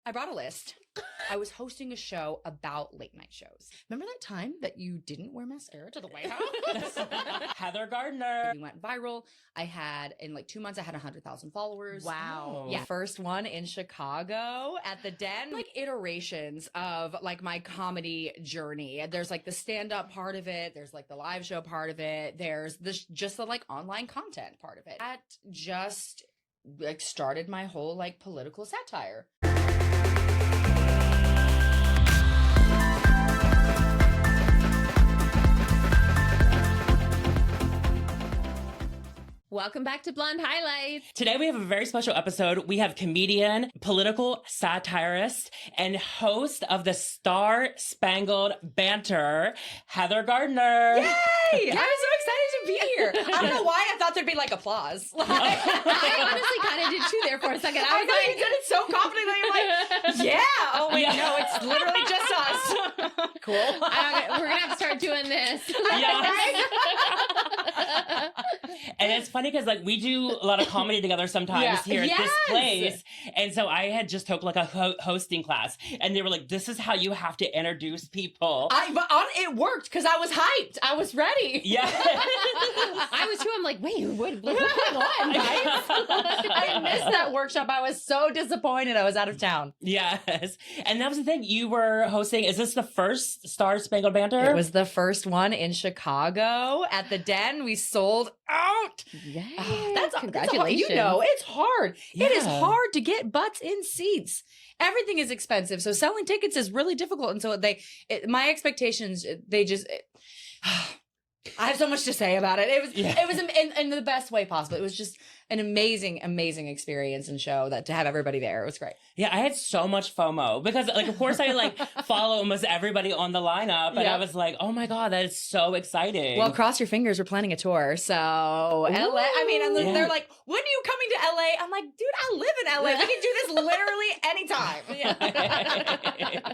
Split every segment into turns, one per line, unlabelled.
I brought a list. I was hosting a show about late night shows. Remember that time that you didn't wear mascara to the White House?
Heather Gardner.
We went viral. I had, in like 2 months, I had 100,000 followers.
Wow.
Yeah. First one in Chicago at the Den. Like iterations of like my comedy journey. There's like the stand-up part of it. There's like the live show part of it. There's just the like online content part of it. That just like started my whole like political satire.
Welcome back to Blonde Highlights.
Today we have a very special episode. We have comedian, political satirist, and host of the Star Spangled Banter, Heather Gardner.
Yay! I was so excited to be here. I don't know why I thought there'd be like applause. Like,
I honestly kind of did too there for a second.
I thought you did it so confidently. You're like, yeah. Oh wait, no, it's literally just us. Cool.
We're going to have to start doing this.
Yeah. And it's funny because like we do a lot of comedy together sometimes here at this place. And so I had just took like a hosting class and they were like, this is how you have to introduce people.
It worked because I was hyped. I was ready.
Yeah.
I was too. I'm like, wait, what's going on, guys?
I missed that workshop. I was so disappointed. I was out of town.
Yes. And that was the thing. You were hosting. Is this the first Star Spangled Banter?
It was the first one in Chicago at the Den. We sold out.
Yeah.
Congratulations. It's hard.
Yeah.
It is hard to get butts in seats. Everything is expensive. So selling tickets is really difficult. And so my expectations, I have so much to say about it. It was in the best way possible. It was just an amazing, amazing experience and show that to have everybody there. It was great.
Yeah, I had so much FOMO because like, of course I like follow almost everybody on the lineup. And I was like, oh my God, that is so exciting.
Well, cross your fingers. We're planning a tour. So LA, I mean, and they're like, when are you coming to LA? I'm like, dude, I live in LA. We can do this literally anytime. Yeah.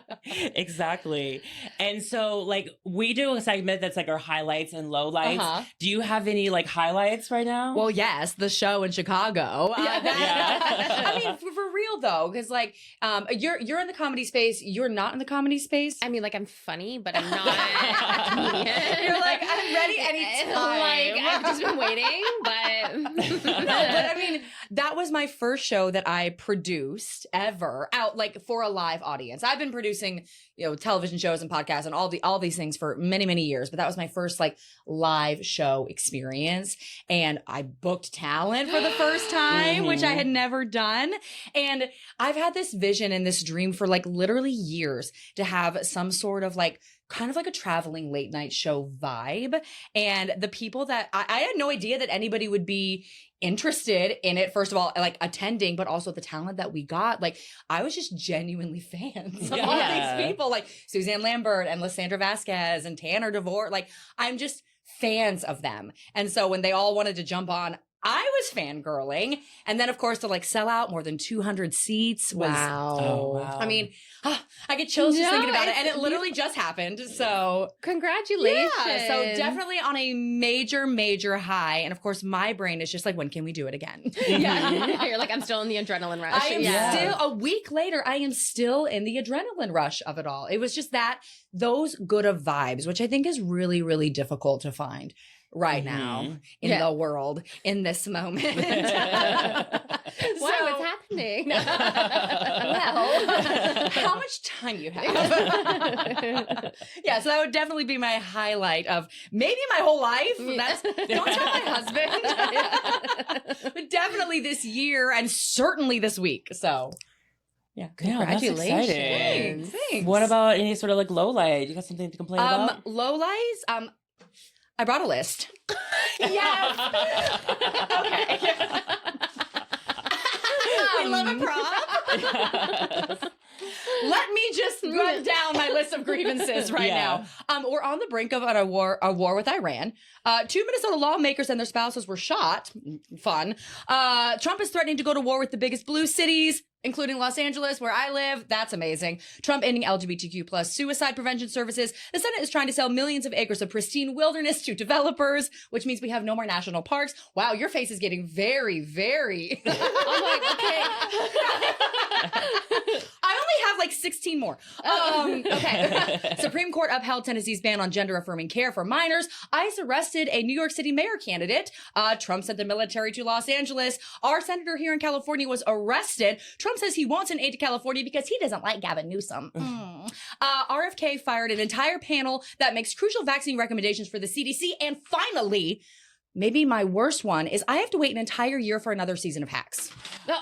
Exactly. And so like we do a segment that's like our highlights and lowlights. Uh-huh. Do you have any like highlights right now?
Well, yes, the show in Chicago. I mean, for real though, because like you're in the comedy space. You're not in the comedy space.
I mean, like I'm funny, but I'm not a comedian.
You're like, I'm ready anytime.
Like I've just been waiting, but
no, but I mean, that was my first show that I produced ever out like for a live audience. I've been producing, television shows and podcasts and all these things for many, many years, but that was my first like live show experience. And I booked talent for the first time, which I had never done. And I've had this vision and this dream for like literally years to have some sort of like kind of like a traveling late night show vibe. And the people that I had no idea that anybody would be interested in it. First of all, like attending, but also the talent that we got. Like I was just genuinely fans of all these people, like Suzanne Lambert and Lysandra Vasquez and Tanner DeVore. Like I'm just fans of them. And so when they all wanted to jump on, I was fangirling. And then, of course, to like sell out more than 200 seats was,
wow.
I mean, I get chills just thinking about it. And it literally just happened. So
congratulations.
Yeah, so definitely on a major, major high. And of course, my brain is just like, when can we do it again?
Yeah. You're like, I'm still in the adrenaline rush.
I am still, a week later, I am still in the adrenaline rush of it all. It was just those good of vibes, which I think is really, really difficult to find right now in the world in this moment.
Why? What's happening?
Well, how much time you have? Yeah, so that would definitely be my highlight of maybe my whole life. Don't tell my husband. But definitely this year and certainly this week. So yeah,
congratulations.
Thanks.
What about any sort of like low light? You got something to complain about?
Low lights? I brought a list. Yes. Okay. We love a prop. Let me just run down my list of grievances right now. We're on the brink of a war with Iran. 2 Minnesota lawmakers and their spouses were shot. Fun. Trump is threatening to go to war with the biggest blue cities, including Los Angeles, where I live. That's amazing. Trump ending LGBTQ plus suicide prevention services. The Senate is trying to sell millions of acres of pristine wilderness to developers, which means we have no more national parks. Wow, your face is getting very, very... I'm like, okay. I only 16 more. Okay. Supreme Court upheld Tennessee's ban on gender-affirming care for minors. ICE arrested a New York City mayor candidate. Trump sent the military to Los Angeles. Our senator here in California was arrested. Trump says he wants an aid to California because he doesn't like Gavin Newsom. RFK fired an entire panel that makes crucial vaccine recommendations for the CDC. And finally, maybe my worst one is I have to wait an entire year for another season of Hacks. So,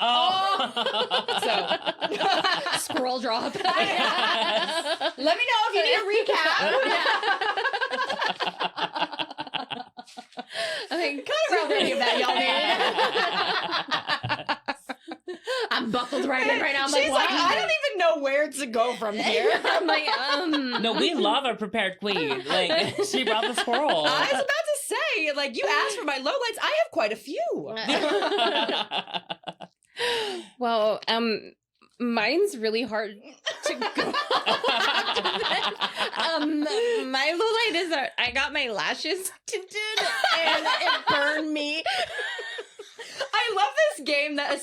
Scroll drop.
let me know if you need a recap.
I mean,
Cut around any of that, y'all need.
I'm buckled right in right now. I'm
She's like,
wow.
I don't even know where to go from here.
I'm like,
No, we love a prepared queen. Like, she brought the squirrel.
I was about to say, like, you asked for my lowlights. I have quite a few.
Well, mine's really hard to go. My low light is that I got my lashes tinted and it burned me.
I love this game that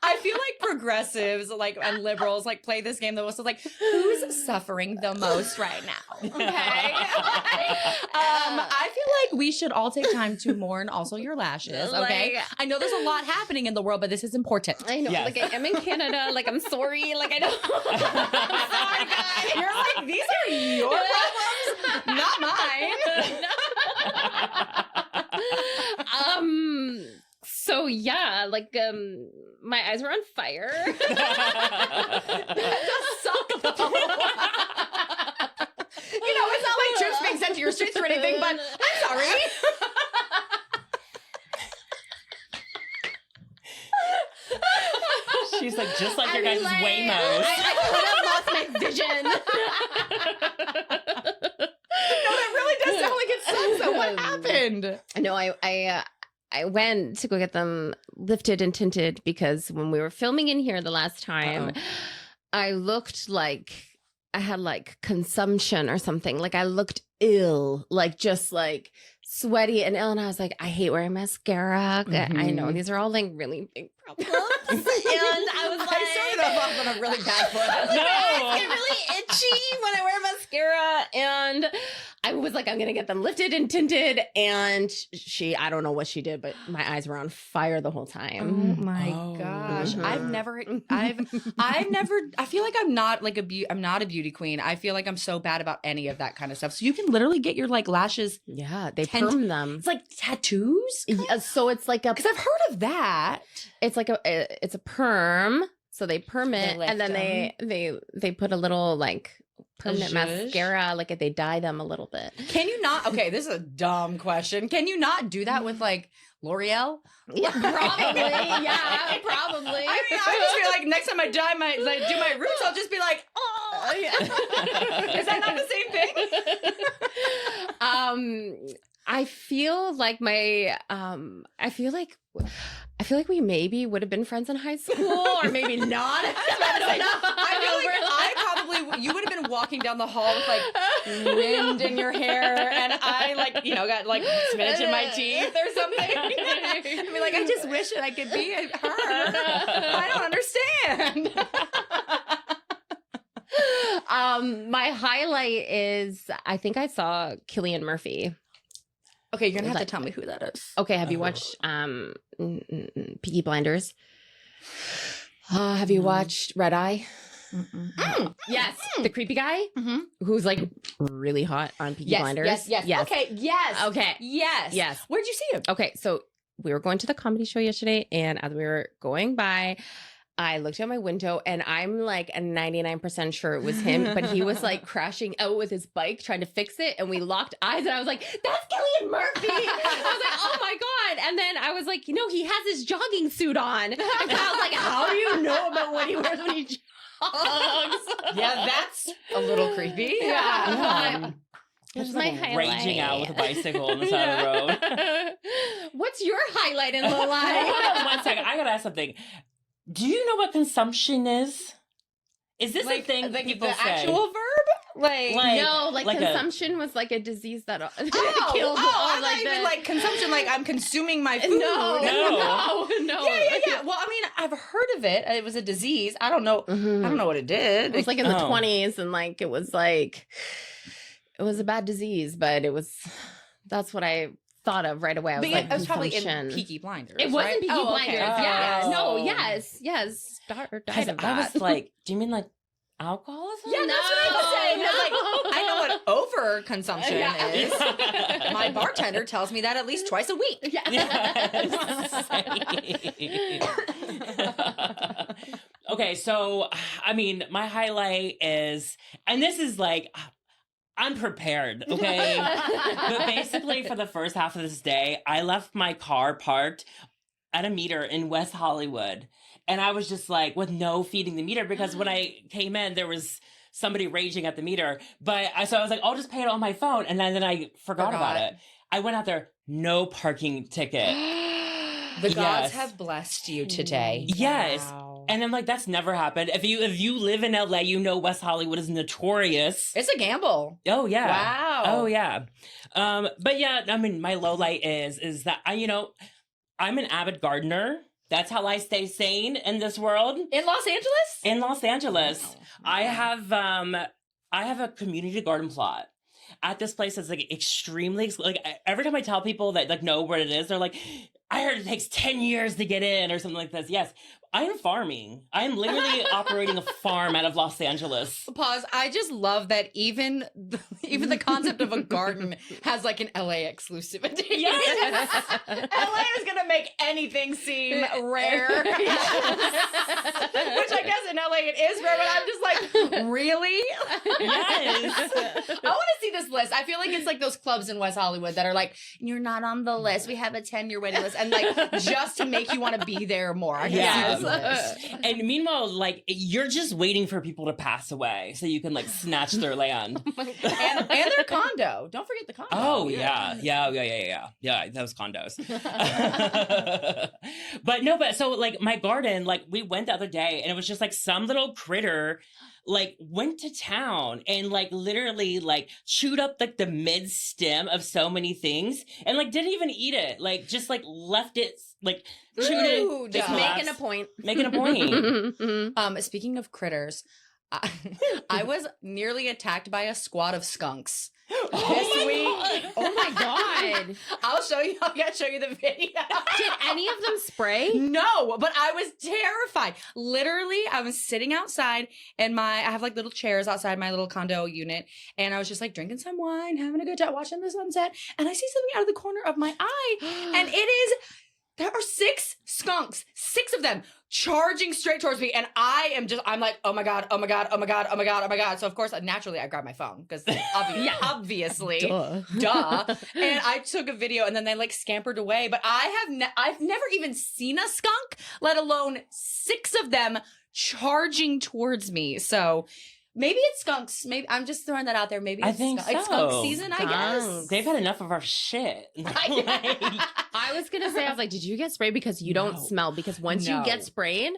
I feel like progressives and liberals play this game the most. Like, who's suffering the most right now? Okay. I feel like we should all take time to mourn also your lashes. Okay. I know there's a lot happening in the world, but this is important.
I know.
Yes.
Like, I am in Canada. Like, I'm sorry. Like, I don't.
I'm sorry, guys. You're like, these are your problems, not mine.
So yeah, like my eyes were on fire.
That does suck though. It's not like trips being sent to your streets or anything, but I'm sorry.
She's like, just like your guys' Waymos.
I could have lost my vision.
No, that really does sound like it sucks. So what happened?
No, I went to go get them lifted and tinted because when we were filming in here the last time, I looked like I had consumption or something. Like I looked ill, just sweaty and ill. And I was like, I hate wearing mascara.
Mm-hmm.
I know these are all really big problems. And I was like,
I started off on a really bad foot.
I get really itchy when I wear mascara. And I was like, I'm going to get them lifted and tinted. And I don't know what she did, but my eyes were on fire the whole time.
Oh my gosh.
Mhm.
I feel like I'm not I'm not a beauty queen. I feel like I'm so bad about any of that kind of stuff. So you can literally get your lashes.
Yeah, they perm them.
It's like tattoos.
Yeah, so it's like
Because I've heard of that.
it's like it's a perm. So they perm it,
lift
and then they put a little permanent
zhuzh?
mascara. They dye them a little bit.
Can you not? Okay, this is a dumb question. Can you not do that with L'Oreal?
Yeah, probably. Yeah, probably.
I mean, I just feel like next time I dye do my roots, I'll just be like, oh,
Yeah.
Is that not the same thing?
I feel like I feel like we maybe would have been friends in high school, or maybe not.
You would have been walking down the hall with wind in your hair, and I got spinach in my teeth or something. I mean, I just wish that I could be her. I don't understand.
My highlight is I think I saw Cillian Murphy.
Okay, you're gonna have to tell me who that is.
Okay, have you watched Peaky Blinders? Have you watched Red Eye? Yes, the creepy guy who's really hot on Peaky Blinders.
Yes. Okay, yes.
Okay.
Yes. Where'd you see him?
Okay, so we were going to the comedy show yesterday, and as we were going by, I looked out my window, and I'm 99% sure it was him, but he was crashing out with his bike trying to fix it, and we locked eyes, and I was like, that's Cillian Murphy! I was like, oh my God. And then I was like, he has his jogging suit on. And Kyle's like, how do you know about what he wears when he jogs?
Yeah, that's a little creepy.
Yeah. That's my highlight.
Raging out with a bicycle on the side of the road.
What's your highlight in low light?
Hold on 1 second. I gotta ask something. Do you know what consumption is? Is this a thing that people
the
say?
actual verb? Like
no, like consumption was like a disease that killed.
I'm not even like consumption. Like I'm consuming my food.
No.
Yeah. Well, I mean, I've heard of it. It was a disease. I don't know. I don't know what it did.
It was like in the 20s, and like it was a bad disease, but that's what I thought of right away. I was like,
it was probably in Peaky Blinders.
It wasn't Peaky Blinders.
Okay.
Yes. No. Yes. Died of that.
I was like, do you mean like alcoholism?
Yeah, that's what I was saying. Like, I know what overconsumption is. My bartender tells me that at least twice a week.
Okay, so I mean, my highlight is, and this is like, I'm prepared, okay? But basically, for the first half of this day, I left my car parked at a meter in West Hollywood. And I was just like, with no feeding the meter, because when I came in, there was somebody raging at the meter. So I was like, I'll just pay it on my phone. And then I forgot about it. I went out there, no parking ticket.
The gods have blessed you today.
Yes.
Wow.
And I'm like, that's never happened. If you live in LA, you know West Hollywood is notorious.
It's a gamble.
Oh yeah.
Wow.
Oh yeah. But yeah, I mean, my low light is that I'm an avid gardener. That's how I stay sane in this world.
In Los Angeles?
In Los Angeles.
Wow.
I have a community garden plot at this place that's like extremely, like every time I tell people that like know where it is, they're like, I heard it takes 10 years to get in or something like this. Yes, I am farming. I am literally operating a farm out of Los Angeles.
Pause. I just love that even the concept of a garden has like an LA exclusivity.
Yes.
LA is going to make anything seem rare. Which I guess in LA it is rare, but I'm just like, really?
Yes.
I want to see this list. I feel like it's like those clubs in West Hollywood that are like, you're not on the list. We have a 10-year waiting list. And like, just to make you want to be there more. I can see this list.
And meanwhile, like, you're just waiting for people to pass away so you can like snatch their land.
and their condo. Don't forget the condo.
Oh yeah, those condos. But so like my garden, like we went the other day and it was just like some little critter like went to town and like literally like chewed up like the mid stem of so many things and like didn't even eat it, like just like left it like chewed it,
just making a point.
Speaking of critters, I was nearly attacked by a squad of skunks this week.
Oh my god!
I'll show you. I gotta show you the video.
Did any of them spray?
No, but I was terrified. Literally, I was sitting outside, and I have like little chairs outside my little condo unit, and I was just like drinking some wine, having a good time, watching the sunset, and I see something out of the corner of my eye, and there are 6 skunks, 6 of them charging straight towards me. And I'm like, oh my God. So of course, naturally I grabbed my phone because obviously, duh. And I took a video and then they like scampered away. But I've never even seen a skunk, let alone 6 of them charging towards me. So maybe it's skunks. Maybe I'm just throwing that out there. Maybe it's It's skunk season, I guess.
They've had enough of our shit.
I was gonna say, I was like, did you get sprayed? Because you don't smell. Because once you get sprayed,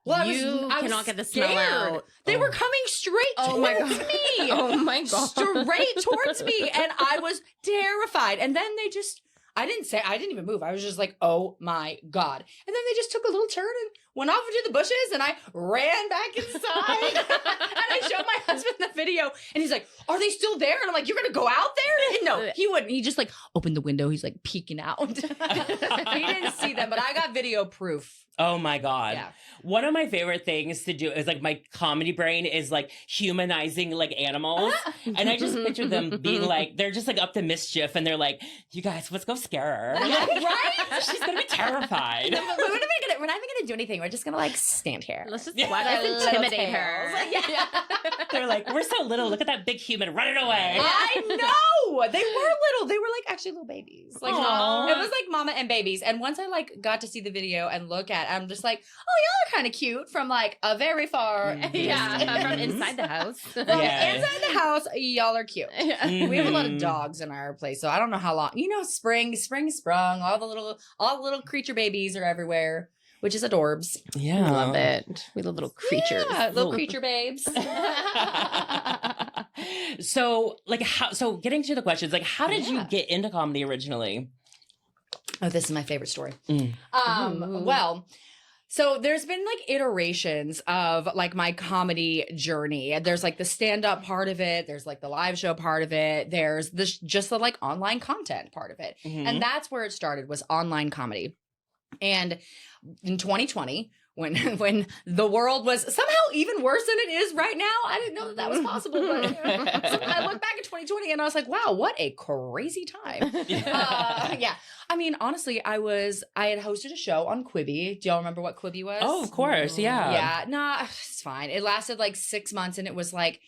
you cannot get the smell out.
They were coming straight towards me.
Oh my God.
Straight towards me. And I was terrified. And then I didn't even move. I was just like, oh my God. And then they just took a little turn and went off into the bushes and I ran back inside. And I showed my husband the video and he's like, are they still there? And I'm like, you're going to go out there? And no, he wouldn't. He just like opened the window. He's like peeking out. He didn't see them, but I got video proof.
Oh my God.
Yeah.
One of my favorite things to do is like my comedy brain is like humanizing like animals. And I just picture them being like, they're just like up to mischief and they're like, you guys, let's go scare her.
Right?
She's going to be terrified.
We're not even going to do anything. We're just going to like stand here.
Let's just intimidate her.
Yeah.
They're like, we're so little. Look at that big human running away.
I know. They were little. They were like actually little babies. Like
Aww.
it was like mama and babies. And once I like got to see the video and look at it, I'm just like, oh, y'all are kind of cute from like a very far.
Yeah, from inside the house.
Inside the house, y'all are cute.
Mm-hmm.
We have a lot of dogs in our place, so I don't know how long. You know, spring sprung. All the little creature babies are everywhere. which is adorbs.
Yeah.
Love it. We the little creatures.
Yeah, little creature babes.
So, getting to the questions, like, how did you
Yeah.
get into comedy originally?
Oh, this is my favorite story.
Mm.
Well, so there's been like iterations of like my comedy journey. There's like the stand-up part of it. There's like the live show part of it. There's this just the like online content part of it.
Mhm.
And that's where it started, was online comedy. And in 2020, when the world was somehow even worse than it is right now, I didn't know that was possible. But so I look back at 2020 and I was like, wow, what a crazy time. Yeah. I mean, honestly, I had hosted a show on Quibi. Do y'all remember what Quibi was?
Oh, of course. Yeah.
Yeah. Nah, it's fine. It lasted like 6 months and it was like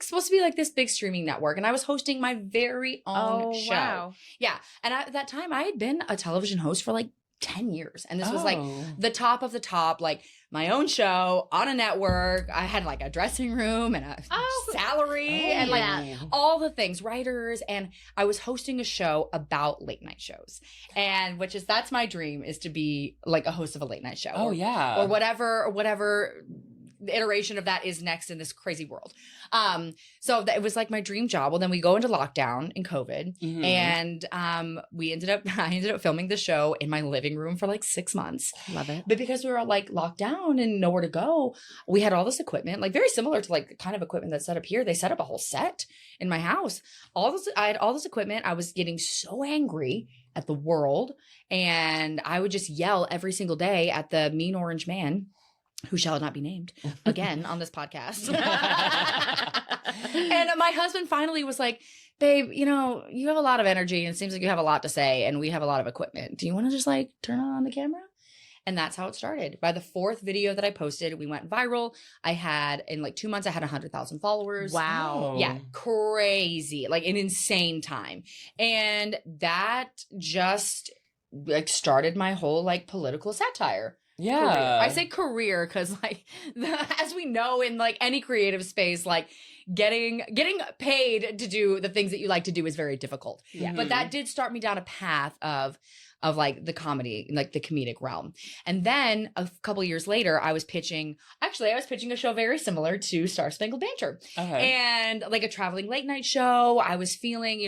supposed to be like this big streaming network. And I was hosting my very own show.
Wow.
Yeah. And at that time I had been a television host for like 10 years. And this was like
Oh.
the top of the top, like my own show on a network. I had like a dressing room and a salary and like all the things, writers. And I was hosting a show about late night shows. And that's my dream, is to be like a host of a late night show.
Oh, yeah.
Or whatever the iteration of that is next in this crazy world. So it was like my dream job. Well, then we go into lockdown in COVID,
Mhm.
and I ended up filming the show in my living room for like 6 months.
Love it.
But because we were all like locked down and nowhere to go, we had all this equipment, like very similar to like the kind of equipment that's set up here. They set up a whole set in my house. I had all this equipment. I was getting so angry at the world, and I would just yell every single day at the mean orange man, who shall not be named, again on this podcast. And my husband finally was like, babe, you have a lot of energy and it seems like you have a lot to say and we have a lot of equipment. Do you want to just like turn on the camera? And that's how it started. By the 4th video that I posted, we went viral. In like 2 months, I had 100,000 followers.
Wow.
Yeah, crazy, like an insane time. And that just like started my whole like political satire.
Yeah.
Career. I say career because like as we know in like any creative space, like getting paid to do the things that you like to do is very difficult.
Yeah.
But that did start me down a path of like the comedy, like the comedic realm. And then a couple years later, I was pitching a show very similar to Star Spangled Banter.
Okay.
And like a traveling late night show. I was feeling,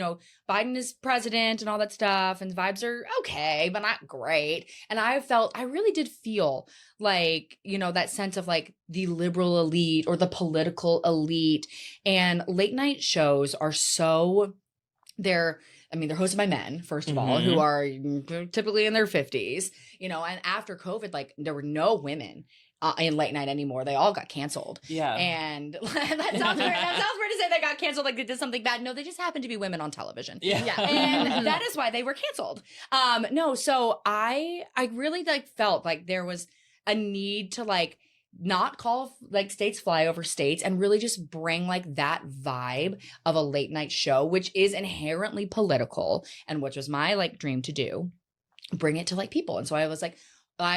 Biden is president and all that stuff, and the vibes are okay, but not great. And I really did feel like, that sense of like the liberal elite or the political elite. And late night shows are they're hosted by men, first of all, who are typically in their 50s, and after COVID, like there were no women in late night anymore. They all got canceled. Yeah. And that sounds weird to say they got canceled like they did something bad. No, they just happened to be women on television. Yeah. And that is why they were canceled. So I really like felt like there was a need to like not call like states fly over states and really just bring like that vibe of a late night show, which is inherently political and which was my like dream to do, bring it to like people. And so I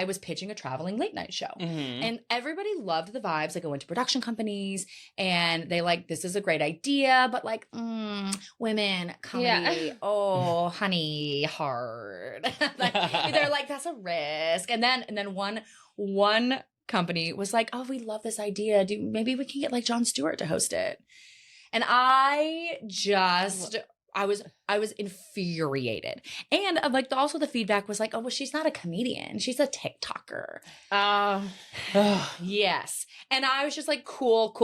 was pitching a traveling late night show and everybody loved the vibes. Like I went to production companies and they like, this is a great idea, but like, women, comedy, oh, honey, hard. They're like, that's a risk. And then one company was like, oh, we love this idea. Maybe we can get like Jon Stewart to host it. And I was infuriated. And like also the feedback was like, oh, well, she's not a comedian. She's a TikToker. Yes. And I was just like, cool.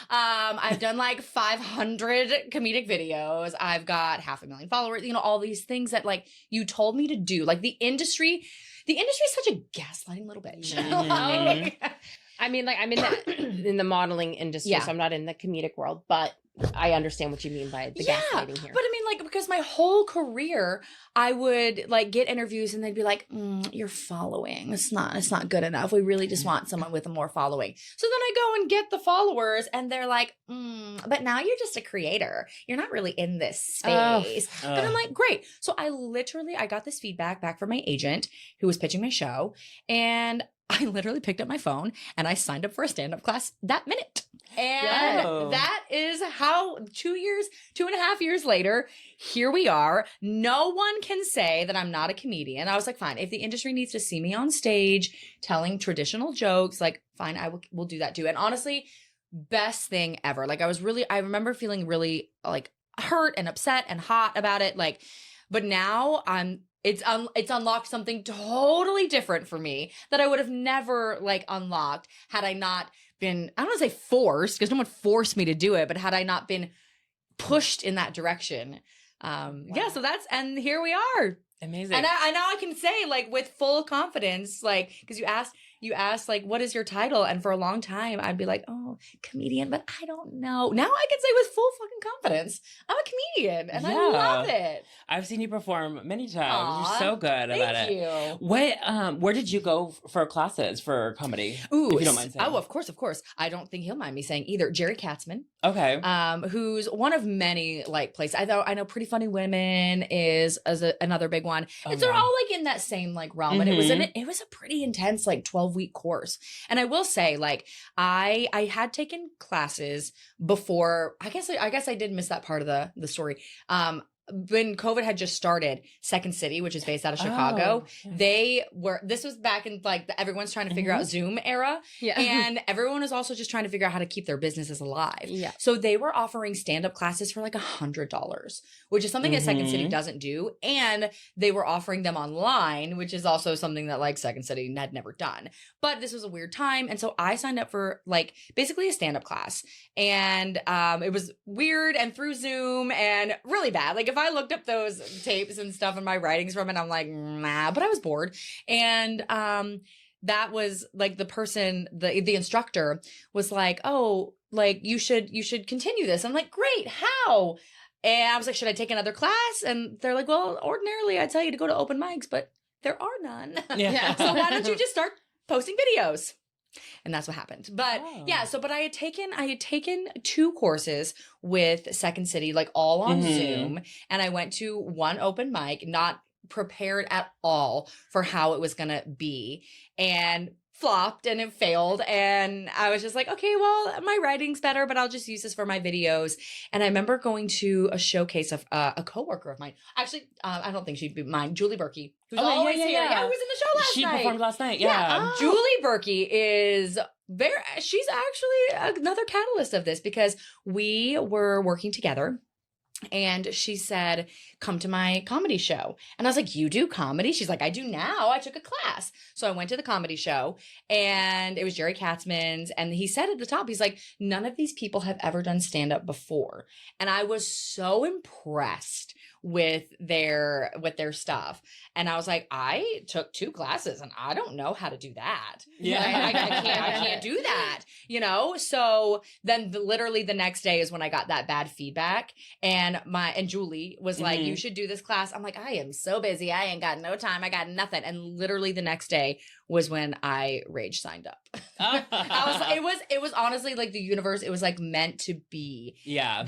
I've done like 500 comedic videos. I've got 500,000 followers, all these things that like you told me to do. Like the industry is such a gaslighting little bitch.
I mean, like I'm in the modeling industry, so I'm not in the comedic world, but I understand what you mean by the gaslighting here.
But I mean, like, because my whole career, I would like get interviews and they'd be like, you're following. It's not good enough. We really just want someone with more following. So then I go and get the followers and they're like, but now you're just a creator. You're not really in this space. And I'm like, great. So I got this feedback back from my agent who was pitching my show. And I literally picked up my phone and I signed up for a stand-up class that minute. And
Go.
that is how 2.5 years later, here we are. No one can say that I'm not a comedian. I was like, fine, if the industry needs to see me on stage telling traditional jokes, like, fine, will do that too. And honestly, best thing ever. Like, I remember feeling really like hurt and upset and hot about it. Like, but now it's unlocked something totally different for me that I would have never like unlocked had I not been, I don't want to say forced, because no one forced me to do it, but had I not been pushed in that direction. Yeah, so and here we are.
Amazing.
And now I can say, like, with full confidence, like, because you asked, like, what is your title? And for a long time, I'd be like, oh, comedian, but I don't know. Now I can say with full fucking confidence, I'm a comedian, and I love it.
I've seen you perform many times.
Aw,
You're so good about
Thank
it.
you.
Where did you go for classes for comedy?
Ooh,
if you don't mind saying.
Oh, of course. I don't think he'll mind me saying either. Jerry Katzman,
Okay.
who's one of many like places. I know Pretty Funny Women is another big one. They're all like in that same like realm, and it was a pretty intense like 12-week course. And I will say, like, I had taken classes before. I guess I did miss that part of the story. When COVID had just started, Second City, which is based out of Chicago, this was back in like everyone's trying to figure out Zoom era.
Yeah.
And everyone was also just trying to figure out how to keep their businesses alive.
Yeah.
So they were offering stand-up classes for like $100, which is something that Second City doesn't do. And they were offering them online, which is also something that like Second City had never done. But this was a weird time. And so I signed up for like basically a stand-up class. And it was weird and through Zoom and really bad. Like if I looked up those tapes and stuff and my writings from it, I'm like, nah, but I was bored. And that was like the person, the instructor was like, oh, like you should continue this. I'm like, great, how? And I was like, should I take another class? And they're like, well, ordinarily I'd tell you to go to open mics, but there are none.
Yeah.
So why don't you just start posting videos? And that's what happened. But yeah, but I had taken 2 courses with Second City, like all on Zoom. And I went to one open mic, not prepared at all for how it was going to be, and flopped and it failed. And I was just like, okay, well, my writing's better, but I'll just use this for my videos. And I remember going to a showcase of a coworker of mine. Actually, I don't think she'd be mine. Julie Berkey, who's always here. Yeah, who was in the show last night.
She performed last night. Yeah.
Julie Berkey is she's actually another catalyst of this, because we were working together. And she said, come to my comedy show. And I was like, you do comedy? She's like, I do now. I took a class. So I went to the comedy show, and it was Jerry Katzman's. And he said at the top, he's like, none of these people have ever done stand-up before. And I was so impressed with their stuff. And I was like, I took 2 classes and I don't know how to do that.
Yeah.
I can't do that, you know? So then literally the next day is when I got that bad feedback, and Julie was like, you should do this class. I'm like, I am so busy. I ain't got no time. I got nothing. And literally the next day was when I rage signed up. It was honestly like the universe. It was like meant to be.
Yeah.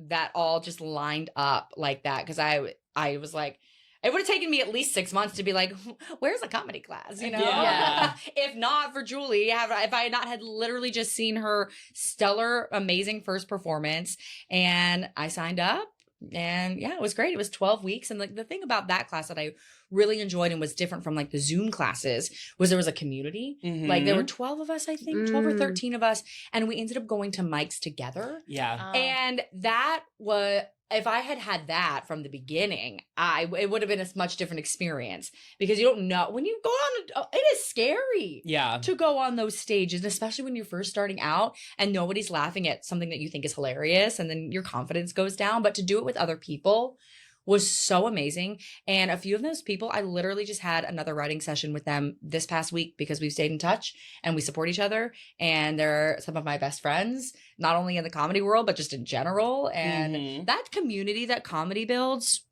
That all just lined up like that. Cause I was like, it would have taken me at least 6 months to be like, where's a comedy class? You know?
Yeah.
If not for Julie, if I had not had literally just seen her stellar, amazing first performance, and I signed up. And yeah, it was great. It was 12 weeks. And like the thing about that class that I really enjoyed and was different from like the Zoom classes was there was a community. Like there were 12 of us, I think, 12 or 13 of us. And we ended up going to mics together.
Yeah.
And that was, if I had had that from the beginning, it would have been a much different experience, because you don't know when you go on. It is scary, to go on those stages, especially when you're first starting out and nobody's laughing at something that you think is hilarious, and then your confidence goes down. But to do it with other people was so amazing. And a few of those people, I literally just had another writing session with them this past week, because we've stayed in touch and we support each other. And they're some of my best friends, not only in the comedy world, but just in general. And that community that comedy builds,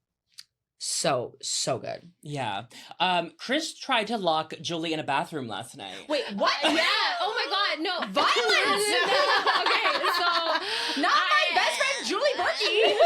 so good.
Yeah. Kris tried to lock Julie in a bathroom last night.
Wait, what?
Yeah. Oh my God. No.
Violence.
Okay. So
not my best friend, Julie Berkey.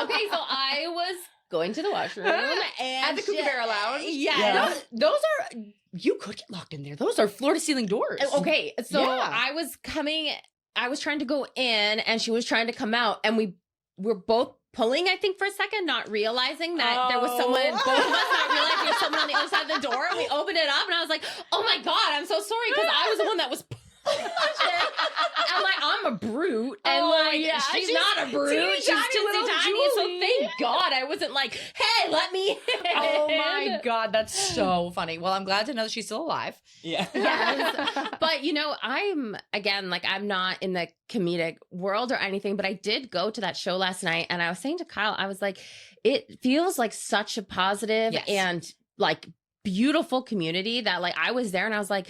Okay. So I was going to the washroom and
at the Kookaburra Lounge.
Yeah.
Those are, you could get locked in there. Those are floor to ceiling doors.
Okay. So
Yeah.
I was coming I was trying to go in and she was trying to come out, and we were both pulling, I think, for a second, not realizing that there was someone, both of us not realizing there was someone on the other side of the door. And we opened it up and I was like, oh my God, I'm so sorry, because I was the one that was I'm like, I'm a brute, and she's not a brute. She's teensy tiny. So thank God I wasn't like, hey, let me in.
Oh my God, that's so funny. Well, I'm glad to know that she's still alive.
Yeah.
Yes. But I'm not in the comedic world or anything, but I did go to that show last night, and I was saying to Kyle, I was like, it feels like such a positive and like beautiful community that like I was there and I was like,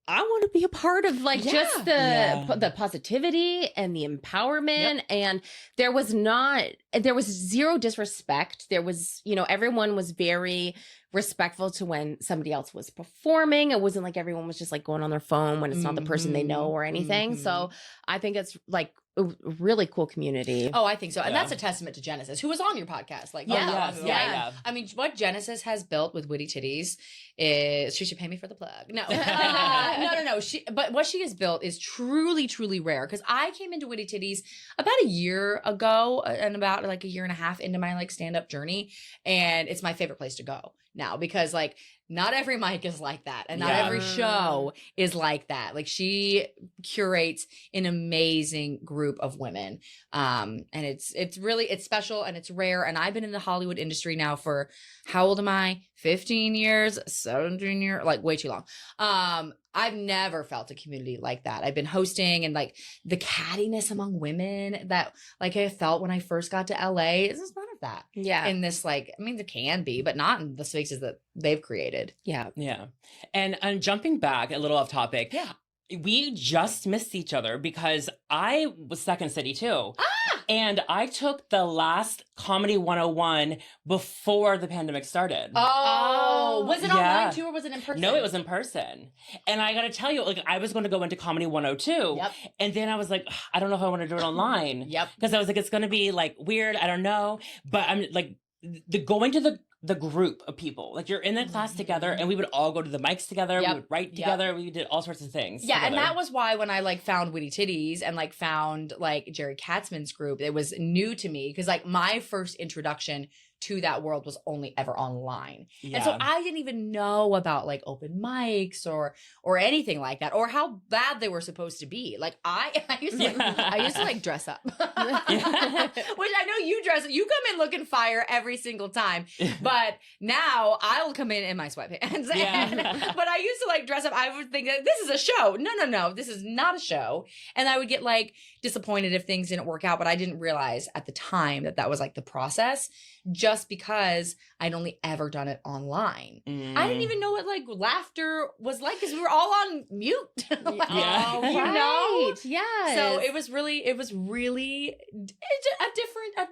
I want to be a part of just the positivity and the empowerment. And there was zero disrespect. There was, everyone was very respectful to when somebody else was performing. It wasn't like everyone was just like going on their phone when it's not the person they know or anything. So I think it's like a really cool community.
Oh, I think so. And that's a testament to Genesis, who was on your podcast. I mean, what Genesis has built with Witty Titties is, she should pay me for the plug. No, no. But what she has built is truly, truly rare. Because I came into Witty Titties about a year ago, and about like a year and a half into my like stand-up journey. And it's my favorite place to go now, because like not every mic is like that, and not every show is like that. Like, she curates an amazing group of women, and it's special and it's rare. And I've been in the Hollywood industry now for, how old am I? 15 years, 17 years, like way too long. I've never felt a community like that. I've been hosting, and like the cattiness among women that like I felt when I first got to LA, there's none of that. Yeah. In this, like, I mean, there can be, but not in the spaces that they've created.
Yeah.
Yeah. And jumping back a little off topic. Yeah. We just missed each other because I was Second City too. And I took the last Comedy 101 before the pandemic started.
Oh, was it online too, or was it in person?
No, it was in person. And I got to tell you, like, I was going to go into Comedy 102. Yep. And then I was like, I don't know if I want to do it online. Yep. Because I was like, it's going to be like weird. I don't know. But I'm like, going to the group of people, like, you're in the class together, and we would all go to the mics together. We would write together. We did all sorts of things.
Yeah.
together.
And that was why when I like found Witty Titties and like found like Jerry Katzman's group, it was new to me, because like my first introduction to that world was only ever online. Yeah. And so I didn't even know about like open mics or anything like that, or how bad they were supposed to be. Like I used to like dress up. Which I know you dress, you come in looking fire every single time. But now I'll come in my sweatpants.
Yeah.
But I used to like dress up. I would think that this is a show. No, this is not a show. And I would get like disappointed if things didn't work out, but I didn't realize at the time that was like the process, just because I'd only ever done it online. I didn't even know what like laughter was like, because we were all on mute.
Yeah.
You know?
Yeah.
So it was really a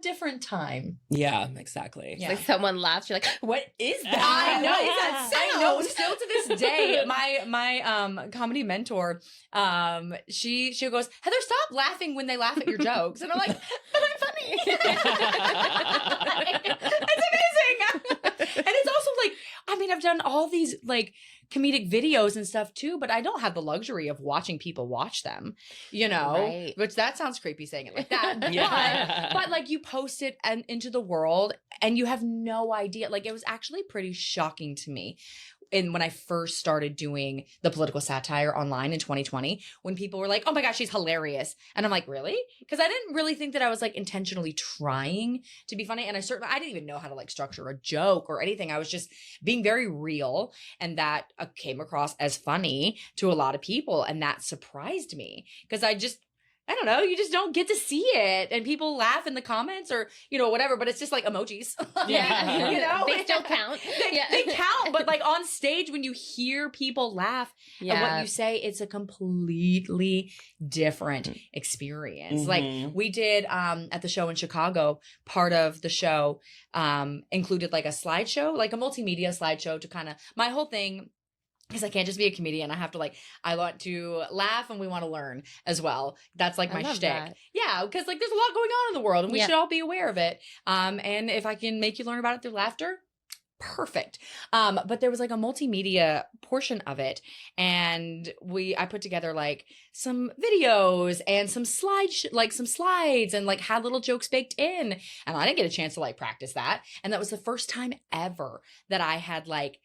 different time.
Yeah, exactly.
Yeah. Like someone laughs, you're like, what is that?
I know. Still to this day, my comedy mentor, she goes, Heather, stop laughing when they laugh at your jokes. And I'm like, but I'm funny. It's amazing. And it's also like, I mean, I've done all these like comedic videos and stuff too, but I don't have the luxury of watching people watch them, right. Which that sounds creepy saying it like that. But like, you post it into the world and you have no idea. Like, it was actually pretty shocking to me. And when I first started doing the political satire online in 2020, when people were like, oh my gosh, she's hilarious. And I'm like, really? Because I didn't really think that I was like intentionally trying to be funny. And I didn't even know how to like structure a joke or anything. I was just being very real. And that came across as funny to a lot of people. And that surprised me, because I don't know, you just don't get to see it. And people laugh in the comments or, whatever, but it's just like emojis.
Yeah. They still count.
They count, but like on stage, when you hear people laugh at what you say, it's a completely different experience.
Mm-hmm.
Like we did at the show in Chicago, part of the show included like a slideshow, like a multimedia slideshow to kind of, my whole thing, because I can't just be a comedian. I want to laugh, and we want to learn as well. That's like my shtick. That. Yeah, because like there's a lot going on in the world, and we should all be aware of it. And if I can make you learn about it through laughter, perfect. But there was like a multimedia portion of it. And I put together like some videos and some slides and like had little jokes baked in. And I didn't get a chance to like practice that. And that was the first time ever that I had like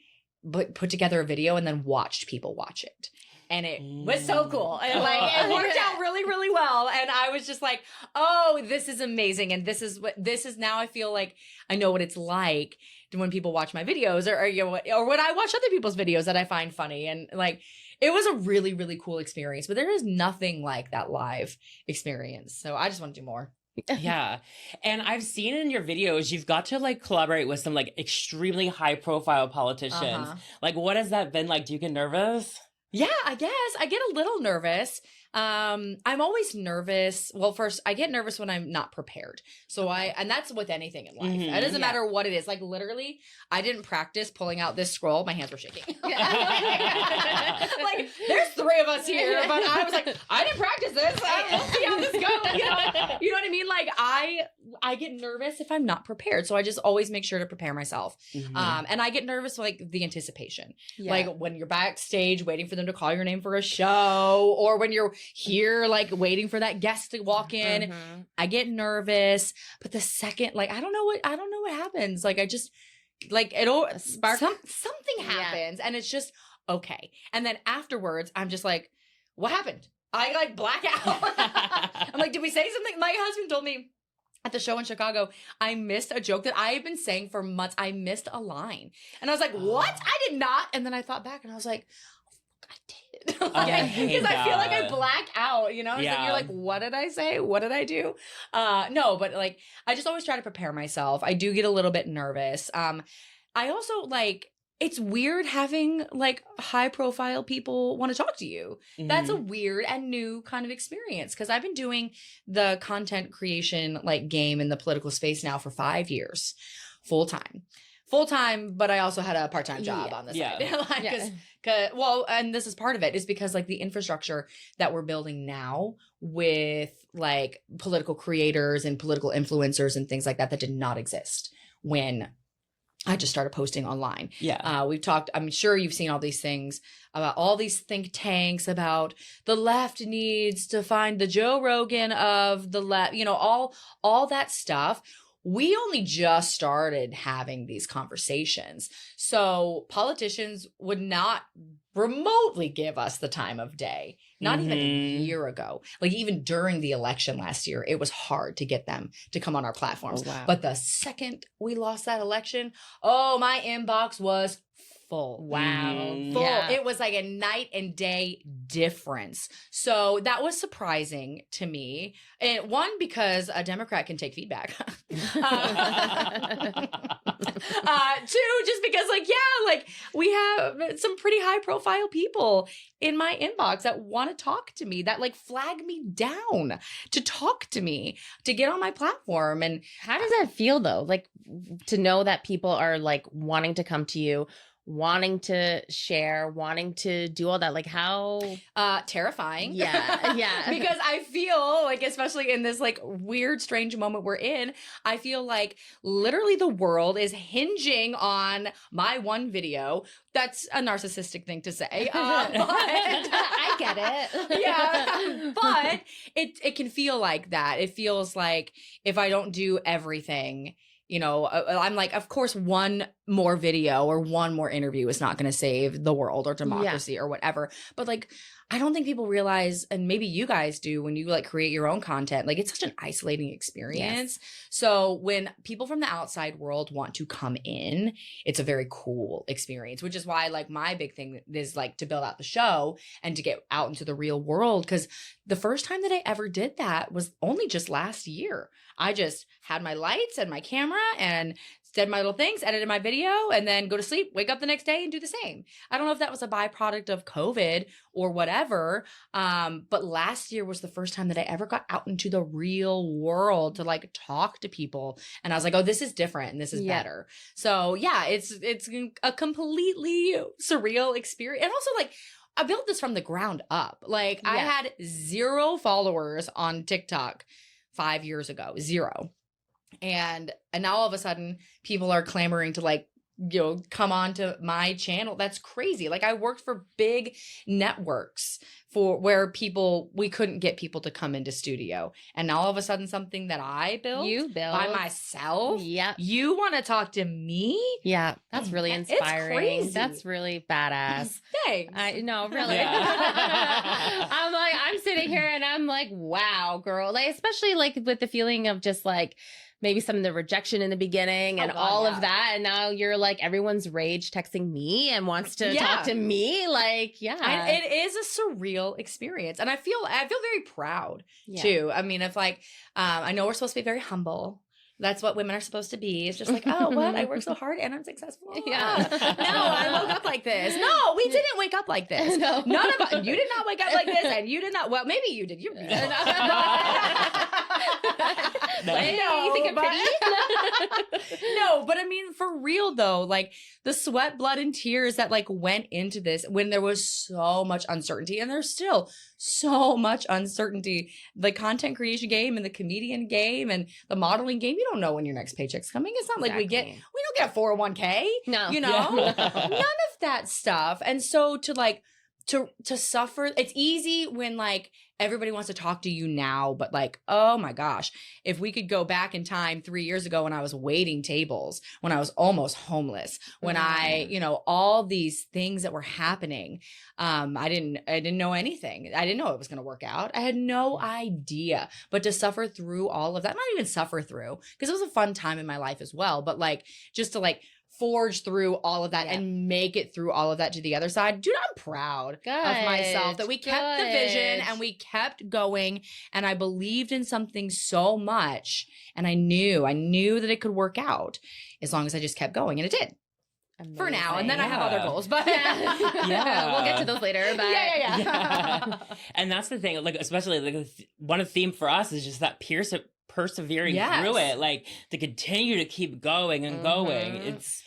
put together a video and then watched people watch it. And it was so cool. And like, it worked out really, really well. And I was just like, oh, this is amazing. And this is now I feel like I know what it's like when people watch my videos or when I watch other people's videos that I find funny. And like, it was a really, really cool experience, but there is nothing like that live experience. So I just want to do more.
Yeah. And I've seen in your videos, you've got to like collaborate with some like extremely high profile politicians. Like, what has that been like? Do you get nervous?
Yeah, I guess I get a little nervous. I'm always nervous. Well, first I get nervous when I'm not prepared. So and that's with anything in life. It doesn't matter what it is. Like literally, I didn't practice pulling out this scroll. My hands were shaking. Like there's 3 of us here, but I was like, I didn't practice this. We'll see how this goes. You know what I mean? Like I get nervous if I'm not prepared. So I just always make sure to prepare myself. And I get nervous like the anticipation. Yeah. Like when you're backstage waiting for them to call your name for a show, or when you're here like waiting for that guest to walk in, I get nervous. But the second, like I don't know what happens. Like I just like it'll spark something happens, and it's just okay. And then afterwards, I'm just like, what happened? I like black out. I'm like, did we say something? My husband told me at the show in Chicago, I missed a joke that I have been saying for months. I missed a line. And I was like, what? I did not. And then I thought back and I was like, I did. Because I feel like I black out, you know? And then you're like, what did I say? What did I do? No, but like, I just always try to prepare myself. I do get a little bit nervous. I also like, it's weird having like high profile people want to talk to you. That's a weird and new kind of experience, because I've been doing the content creation like game in the political space now for 5 years, full time, but I also had a part-time job on the side. Well, and this is part of it is because like the infrastructure that we're building now with like political creators and political influencers and things like that did not exist when I just started posting online. Yeah. We've talked, I'm sure you've seen all these things about all these think tanks about the left needs to find the Joe Rogan of the left, you know, all that stuff. We only just started having these conversations. So politicians would not remotely give us the time of day, not even a year ago. Like even during the election last year, it was hard to get them to come on our platforms. Oh, wow. But the second we lost that election, my inbox was full. Wow. Full. Yeah. It was like a night and day difference. So that was surprising to me. And one, because a Democrat can take feedback. Two, just because like we have some pretty high profile people in my inbox that want to talk to me, that like flag me down to talk to me, to get on my platform. And
how does that feel though? Like to know that people are like wanting to come to you, wanting to share, wanting to do all that, like how
terrifying.
Yeah
Because I feel like, especially in this like weird strange moment we're in, I feel like literally the world is hinging on my one video. That's a narcissistic thing to say, but
I get it.
Yeah, but it can feel like that. It feels like if I don't do everything, you know, I'm like, of course, one more video or one more interview is not going to save the world or democracy or whatever. But like, I don't think people realize, and maybe you guys do when you like create your own content, like it's such an isolating experience. Yes. So when people from the outside world want to come in, it's a very cool experience, which is why like my big thing is like to build out the show and to get out into the real world. Because the first time that I ever did that was only just last year. I just had my lights and my camera and said my little things, edited my video, and then go to sleep, wake up the next day and do the same. I don't know if that was a byproduct of COVID or whatever, but last year was the first time that I ever got out into the real world to like talk to people. And I was like, oh, this is different and this is better. So yeah, it's a completely surreal experience. And also like, I built this from the ground up. Like I had 0 followers on TikTok 5 years ago, 0. And now all of a sudden people are clamoring to like come onto my channel. That's crazy. Like I worked for big networks for where we couldn't get people to come into studio. And now all of a sudden something that I built by myself.
Yep.
You want to talk to me?
Yeah. That's really inspiring.
It's crazy.
That's really badass.
Thanks.
I know, really.
Yeah.
I'm sitting here and I'm like, wow, girl. Like, especially like with the feeling of just like maybe some of the rejection in the beginning and all of that. And now you're like, everyone's rage texting me and wants to talk to me. Like,
And it is a surreal experience. And I feel very proud too. I mean, if like, I know we're supposed to be very humble. That's what women are supposed to be. It's just like, oh, what? I work so hard and I'm successful.
Yeah.
No, I woke up like this. No, we didn't wake up like this.
No.
None of us. You did not wake up like this, and you did not. Well, maybe you did. You did.
No.
You think I'm pretty?
No, but I mean, for real though, like the sweat, blood, and tears that like went into this when there was so much uncertainty, and there's still so much uncertainty. The content creation game and the comedian game and the modeling game, you don't know when your next paycheck's coming. It's not like we don't get a 401k.
No.
You know? None of that stuff. And so to suffer, it's easy when like everybody wants to talk to you now, but like, oh my gosh, if we could go back in time 3 years ago when I was waiting tables, when I was almost homeless, when I, all these things that were happening, I didn't know anything. I didn't know it was going to work out. I had no idea, but to suffer through all of that, not even suffer through, because it was a fun time in my life as well, but like, just to like, forge through all of that and make it through all of that to the other side. Dude, I'm proud of myself that we kept the vision and we kept going, and I believed in something so much, and I knew that it could work out as long as I just kept going, and it did. Amazing. For now, and then I have other goals, but
we'll get to those later. But
yeah. And that's the thing, like especially like one of the theme for us is just that persevering through it, like to continue to keep going and going.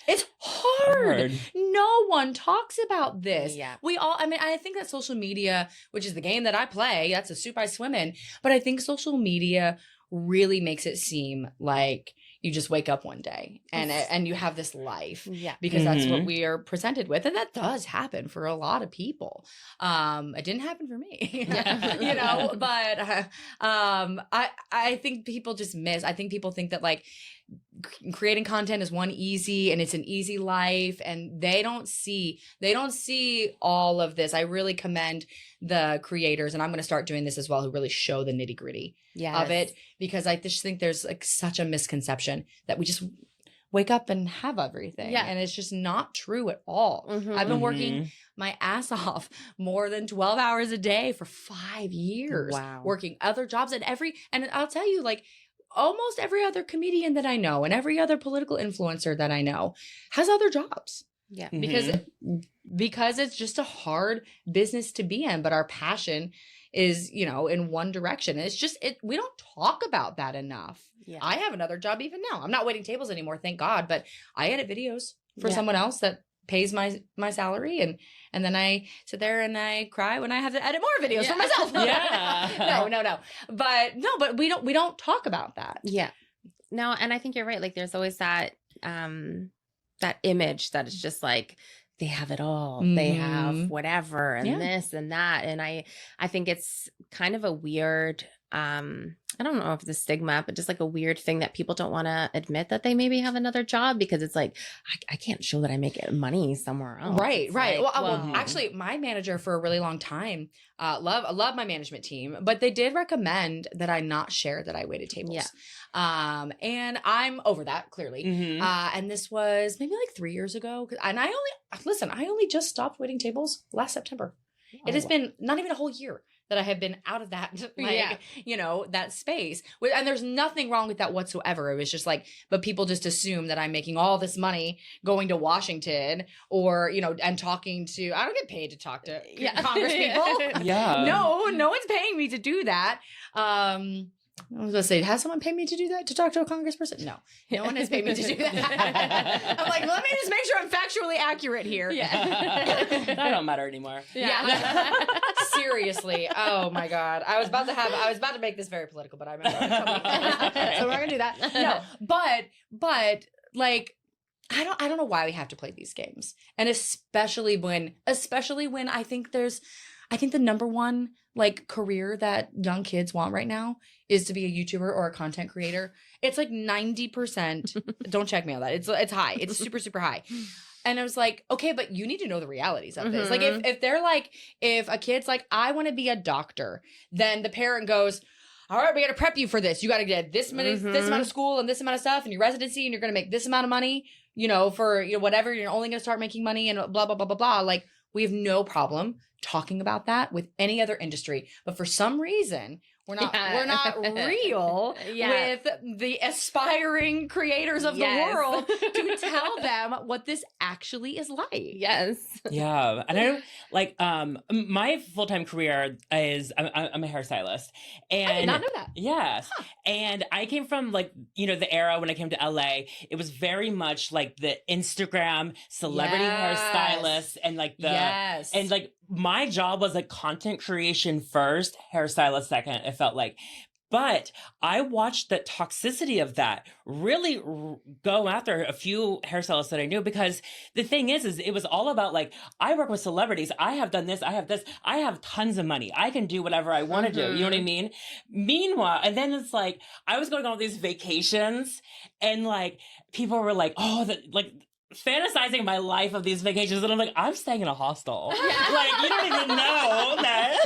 It's hard. No one talks about this.
Yeah.
I think that social media, which is the game that I play, that's a soup I swim in, but I think social media really makes it seem like you just wake up one day and you have this life, because that's what we are presented with, and that does happen for a lot of people. It didn't happen for me, but I think people just miss. I think people think that like creating content is one easy and it's an easy life, and they don't see all of this. I really commend the creators, and I'm going to start doing this as well, who really show the nitty gritty of it, because I just think there's like such a misconception that we just wake up and have everything. And it's just not true at all. I've been working my ass off more than 12 hours a day for 5 years, working other jobs, and I'll tell you, like, almost every other comedian that I know and every other political influencer that I know has other jobs. Yeah. Because it's just a hard business to be in, but our passion is, in one direction. And it's just, we don't talk about that enough. Yeah. I have another job even now. I'm not waiting tables anymore, thank God, but I edit videos for someone else that pays my salary, and then I sit there and I cry when I have to edit more videos for myself. No. But we don't talk about that.
Yeah. No, and I think you're right. Like there's always that that image that it's just like they have it all. They have whatever and this and that. And I think it's kind of a weird I don't know if it's a stigma, but just like a weird thing that people don't want to admit that they maybe have another job, because it's like, I can't show that I make money somewhere else.
Right. Like, well, actually, my manager for a really long time, love my management team, but they did recommend that I not share that I waited tables. Yeah. And I'm over that, clearly. And this was maybe like 3 years ago. And I only just stopped waiting tables last September. It has been not even a whole year that I have been out of that, that space. And there's nothing wrong with that whatsoever. It was just like, but people just assume that I'm making all this money going to Washington or, and talking to, I don't get paid to talk to Congress people. No one's paying me to do that. I was going to say, has someone paid me to do that? To talk to a congressperson? No one has paid me to do that. I'm like, let me just make sure I'm factually accurate here.
That don't matter anymore.
Seriously. Oh my God. I was about to make this very political, but I remember so we're not going to do that. No, but like, I don't know why we have to play these games. And especially when I think the number one like career that young kids want right now is to be a YouTuber or a content creator. It's like 90%. Don't check me on that. It's high. It's super, super high. And I was like, okay, but you need to know the realities of this. Like if they're like, if a kid's like, I want to be a doctor, then the parent goes, all right, we got to prep you for this. You got to get this amount of school and this amount of stuff and your residency, and you're going to make this amount of money, for whatever. You're only going to start making money and blah, blah, blah, blah, blah. Like, we have no problem talking about that with any other industry. But for some reason, we're not real with the aspiring creators of the world to tell them what this actually is like.
Yes.
Yeah. And I don't like, my full-time career is I'm a hairstylist. And
I did not know that.
Yes. Huh. And I came from like, the era when I came to LA, it was very much like the Instagram celebrity hairstylist and like and like my job was like content creation first, hairstylist second, it felt like. But I watched the toxicity of that really go after a few hairstylists that I knew, because the thing is it was all about like, I work with celebrities. I have done this. I have this. I have tons of money. I can do whatever I want to do. You know what I mean? Meanwhile, and then it's like, I was going on these vacations and like, people were like, fantasizing my life of these vacations, and I'm like, I'm staying in a hostel. Like, you don't even know that.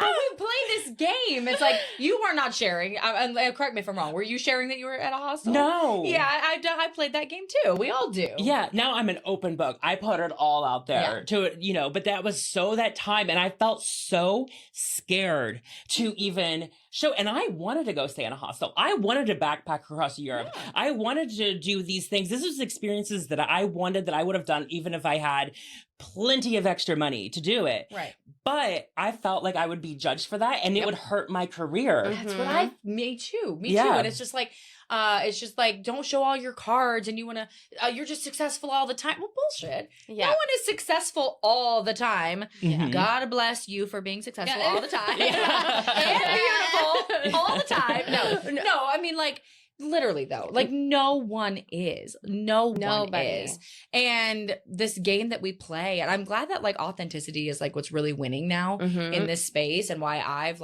We play this game. It's like, you are not sharing. Correct me if I'm wrong. Were you sharing that you were at a hostel?
No.
Yeah, I played that game too. We all do.
Yeah. Now I'm an open book. I put it all out there to it, but that was that time, and I felt so scared to even show. And I wanted to go stay in a hostel. I wanted to backpack across Europe. Yeah. I wanted to do these things. This was experiences that I wanted, that I would have done even if I had plenty of extra money to do it.
Right.
But I felt like I would be judged for that, and it would hurt my career.
That's what me too. Me too. And it's just like, don't show all your cards, and you want to, you're just successful all the time. Well, bullshit. Yeah. No one is successful all the time. Mm-hmm. God bless you for being successful all the time. And beautiful all the time. No, I mean, like, literally though, like no one is. Nobody is. And this game that we play, and I'm glad that like authenticity is like what's really winning now in this space, and why I'm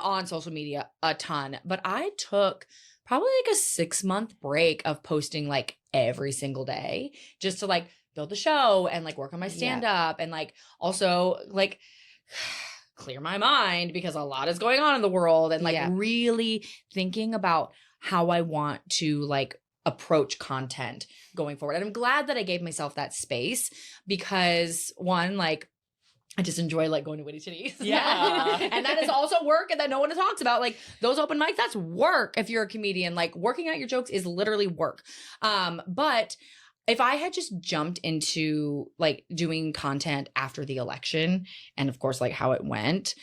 on social media a ton, but I took probably like a 6-month break of posting like every single day just to like build the show and like work on my stand-up and like also like clear my mind, because a lot is going on in the world, and like really thinking about how I want to like approach content going forward. And I'm glad that I gave myself that space, because one, like, I just enjoy like going to Witty Titties. Yeah. And that is also work, and that no one talks about. Like those open mics, that's work. If you're a comedian, like working out your jokes is literally work. But if I had just jumped into like doing content after the election, and of course like how it went,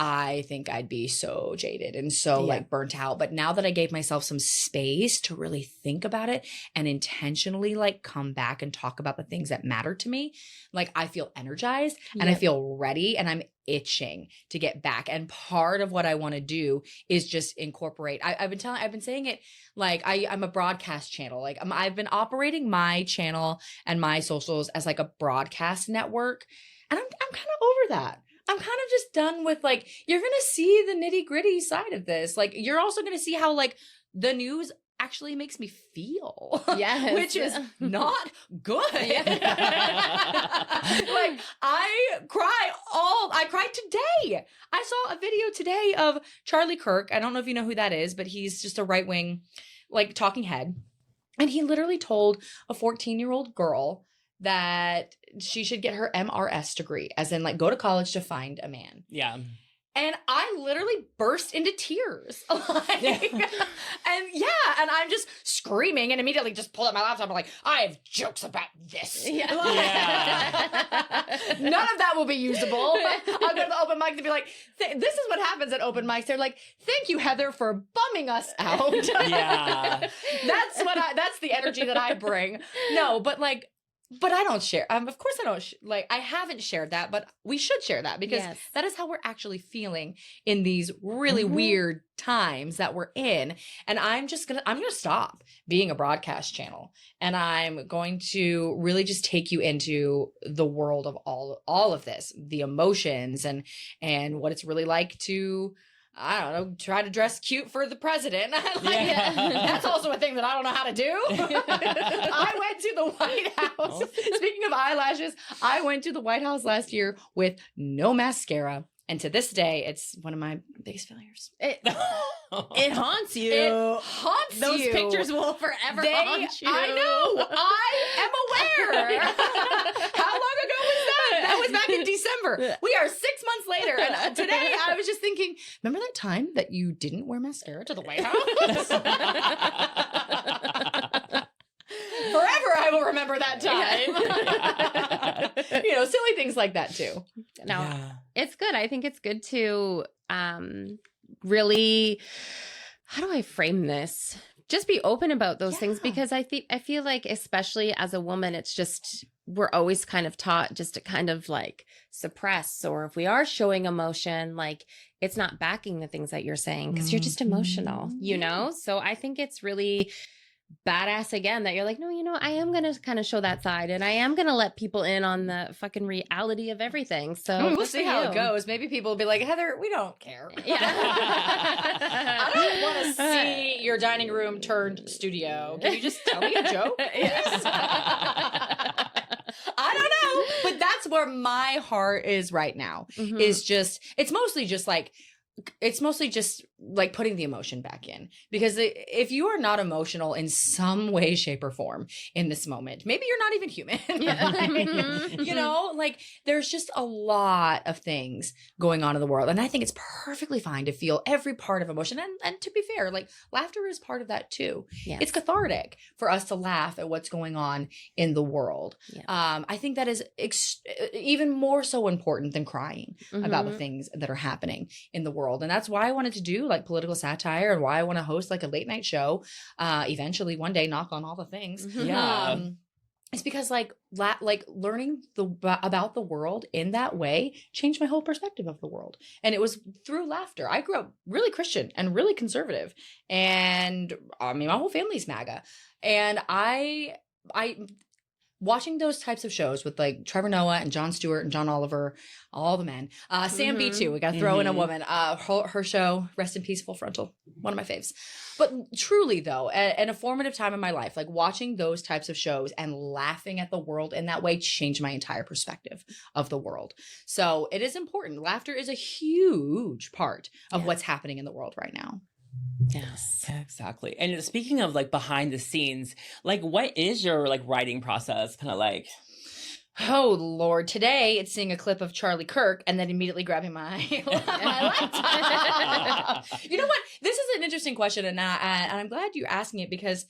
I think I'd be so jaded and so like burnt out. But now that I gave myself some space to really think about it and intentionally like come back and talk about the things that matter to me, like I feel energized and I feel ready, and I'm itching to get back. And part of what I want to do is just incorporate. I've been saying it like I'm a broadcast channel. Like I've been operating my channel and my socials as like a broadcast network, and I'm kind of over that. I'm kind of just done with like, you're going to see the nitty gritty side of this. Like you're also going to see how like the news actually makes me feel. Yes. Which is not good. Like I cried today. I saw a video today of Charlie Kirk. I don't know if you know who that is, but he's just a right-wing like talking head. And he literally told a 14-year-old girl that she should get her MRS degree, as in like go to college to find a man. Yeah. And I literally burst into tears. Like, and I'm just screaming and immediately just pull out my laptop. I'm like, I have jokes about this. Yeah. None of that will be usable. I'll go to the open mic to be like, this is what happens at open mics. They're like, thank you, Heather, for bumming us out. Yeah. That's the energy that I bring. No, but like, But I don't share. Of course, I don't I haven't shared that, but we should share that because that is how we're actually feeling in these really weird times that we're in. And I'm gonna stop being a broadcast channel, and I'm going to really just take you into the world of all of this, the emotions and what it's really like to, I don't know, try to dress cute for the president. That's also a thing that I don't know how to do. I went to the White House. Speaking of eyelashes, I went to the White House last year with no mascara. And to this day, it's one of my biggest failures.
It haunts you.
It haunts
Those
you.
pictures will forever haunt you.
I know. I am aware. How long ago was that? That was back in December. We are 6 months later. And today I was just thinking, remember that time that you didn't wear mascara to the White House? Forever I will remember that time. Silly things like that too.
Now, it's good. I think it's good to really, how do I frame this? Just be open about those things, because I feel like, especially as a woman, it's just, we're always kind of taught just to kind of like suppress, or if we are showing emotion, like it's not backing the things that you're saying because you're just emotional, So I think it's really badass again that you're like, no, I am gonna kind of show that side, and I am gonna let people in on the fucking reality of everything. So
we'll see how it goes. Maybe people will be like, Heather, we don't care. I don't want to see your dining room turned studio. Can you just tell me a joke? I don't know, but that's where my heart is right now. Is just, it's mostly just like putting the emotion back in, because if you are not emotional in some way, shape, or form in this moment, maybe you're not even human. Like there's just a lot of things going on in the world, and I think it's perfectly fine to feel every part of emotion, and to be fair, like laughter is part of that too. It's cathartic for us to laugh at what's going on in the world. I think that is even more so important than crying about the things that are happening in the world. And that's why I wanted to do like political satire, and why I want to host like a late night show eventually one day, knock on all the things. It's because like learning about the world in that way changed my whole perspective of the world. And it was through laughter. I grew up really Christian and really conservative, and I mean my whole family's MAGA, and I watching those types of shows with like Trevor Noah and Jon Stewart and John Oliver, all the men, Sam B too. We got to throw in a woman. Her show, Rest in Peace, Full Frontal, one of my faves. But truly though, an formative time in my life, like watching those types of shows and laughing at the world in that way changed my entire perspective of the world. So it is important. Laughter is a huge part of what's happening in the world right now.
Yes, exactly. And speaking of like behind the scenes, like what is your like writing process kind of like?
Oh Lord! Today it's seeing a clip of Charlie Kirk and then immediately grabbing my laptop. You know what? This is an interesting question, and I'm glad you're asking it, because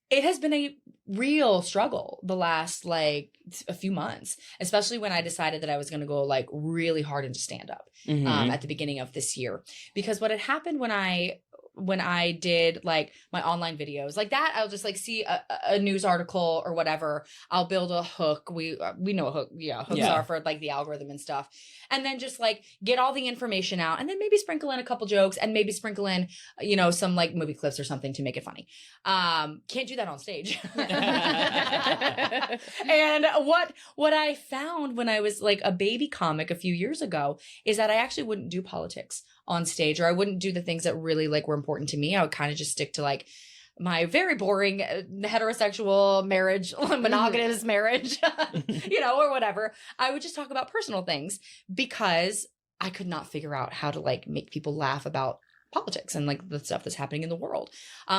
it has been a real struggle the last like a few months, especially when I decided that I was going to go like really hard into stand up at the beginning of this year. Because what had happened when I did like my online videos like that, I'll just like see a news article or whatever. I'll build a hook. We know what hooks are for like the algorithm and stuff. And then just like get all the information out, and then maybe sprinkle in a couple jokes, and maybe sprinkle in, some like movie clips or something to make it funny. Can't do that on stage. And what I found when I was like a baby comic a few years ago is that I actually wouldn't do politics on stage, or I wouldn't do the things that really like were important to me. I would kind of just stick to like my very boring heterosexual marriage, monogamous marriage, or whatever. I would just talk about personal things, because I could not figure out how to like make people laugh about politics and like the stuff that's happening in the world.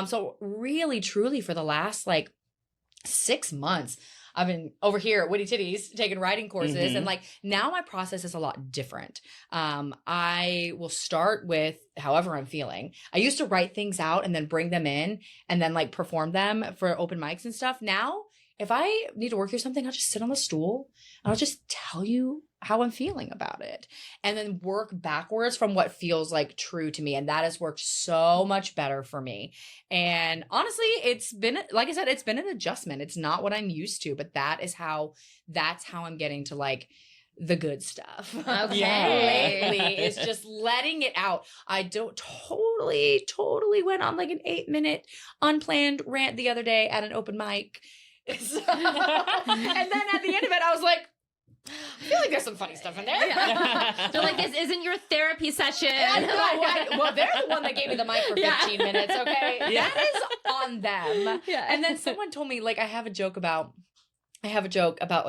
So really, truly for the last like 6 months, I've been over here at Witty Titties taking writing courses, and like now my process is a lot different. I will start with however I'm feeling. I used to write things out and then bring them in and then like perform them for open mics and stuff. Now, if I need to work through something, I'll just sit on the stool and I'll just tell you I'm feeling about it, and then work backwards from what feels like true to me. And that has worked so much better for me. And honestly, it's been, like I said, it's been an adjustment. It's not what I'm used to, but that's how I'm getting to like the good stuff.
Okay.
Lately, it's just letting it out. I don't totally went on like an 8-minute unplanned rant the other day at an open mic. And then at the end of it, I was like, I feel like there's some funny stuff in there.
Yeah. They're like, this isn't your therapy session.
Well, they're the one that gave me the mic for 15 minutes, okay?
Yeah.
That is on them.
Yeah.
And then someone told me, like, I have a joke about like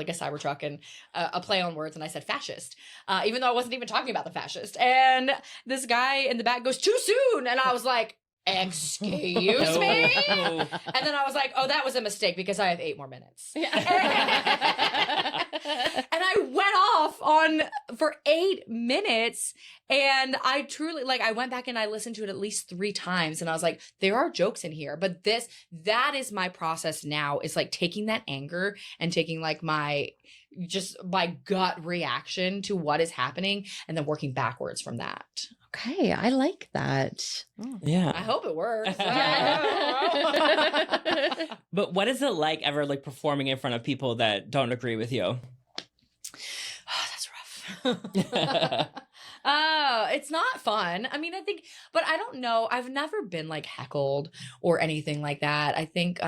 a Cybertruck and a play on words, and I said fascist, even though I wasn't even talking about the fascist. And this guy in the back goes, too soon. And I was like, excuse me? And then I was like, oh, that was a mistake because I have 8 more minutes.
Yeah.
And I went off for 8 minutes, and I truly, like, I went back and I listened to it at least 3 times, and I was like, there are jokes in here, but that is my process now. It's like taking that anger and taking like my gut reaction to what is happening and then working backwards from that.
Okay, I like that.
Yeah.
I hope it works.
But what is it like ever like performing in front of people that don't agree with you?
Oh, that's rough. Oh, it's not fun. I mean, but I don't know. I've never been like heckled or anything like that. I think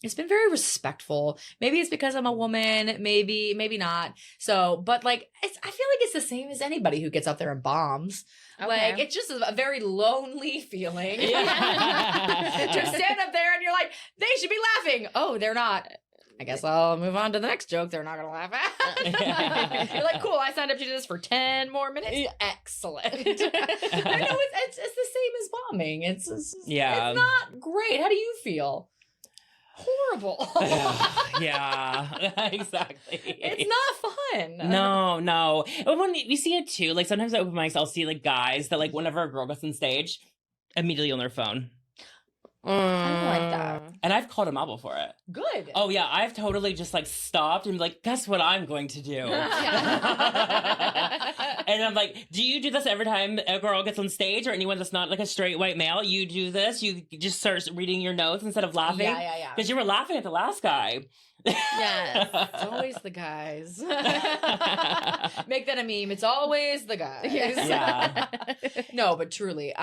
it's been very respectful. Maybe it's because I'm a woman, maybe not. So, but like I feel like it's the same as anybody who gets up there and bombs.
Okay.
Like, it's just a very lonely feeling.
Yeah.
To stand up there and you're like, they should be laughing. Oh, they're not. I guess I'll move on to the next joke they're not going to laugh at. You're like, cool, I signed up to do this for 10 more minutes. Excellent. I know it's the same as bombing. It's not great. How do you feel? Horrible.
Yeah, exactly.
It's not fun.
No. And when you see it too, like sometimes at open mics, I'll see like guys that like whenever a girl gets on stage, immediately on their phone.
I don't like that.
And I've called him out before it.
Good.
Oh yeah, I've totally just like stopped and be like, guess what I'm going to do? And I'm like, do you do this every time a girl gets on stage or anyone that's not like a straight white male? You do this? You just start reading your notes instead of laughing?
Yeah.
Because you were laughing at the last guy.
Yes.
It's always the guys. Make that a meme. It's always the guys.
Yeah.
No, but truly,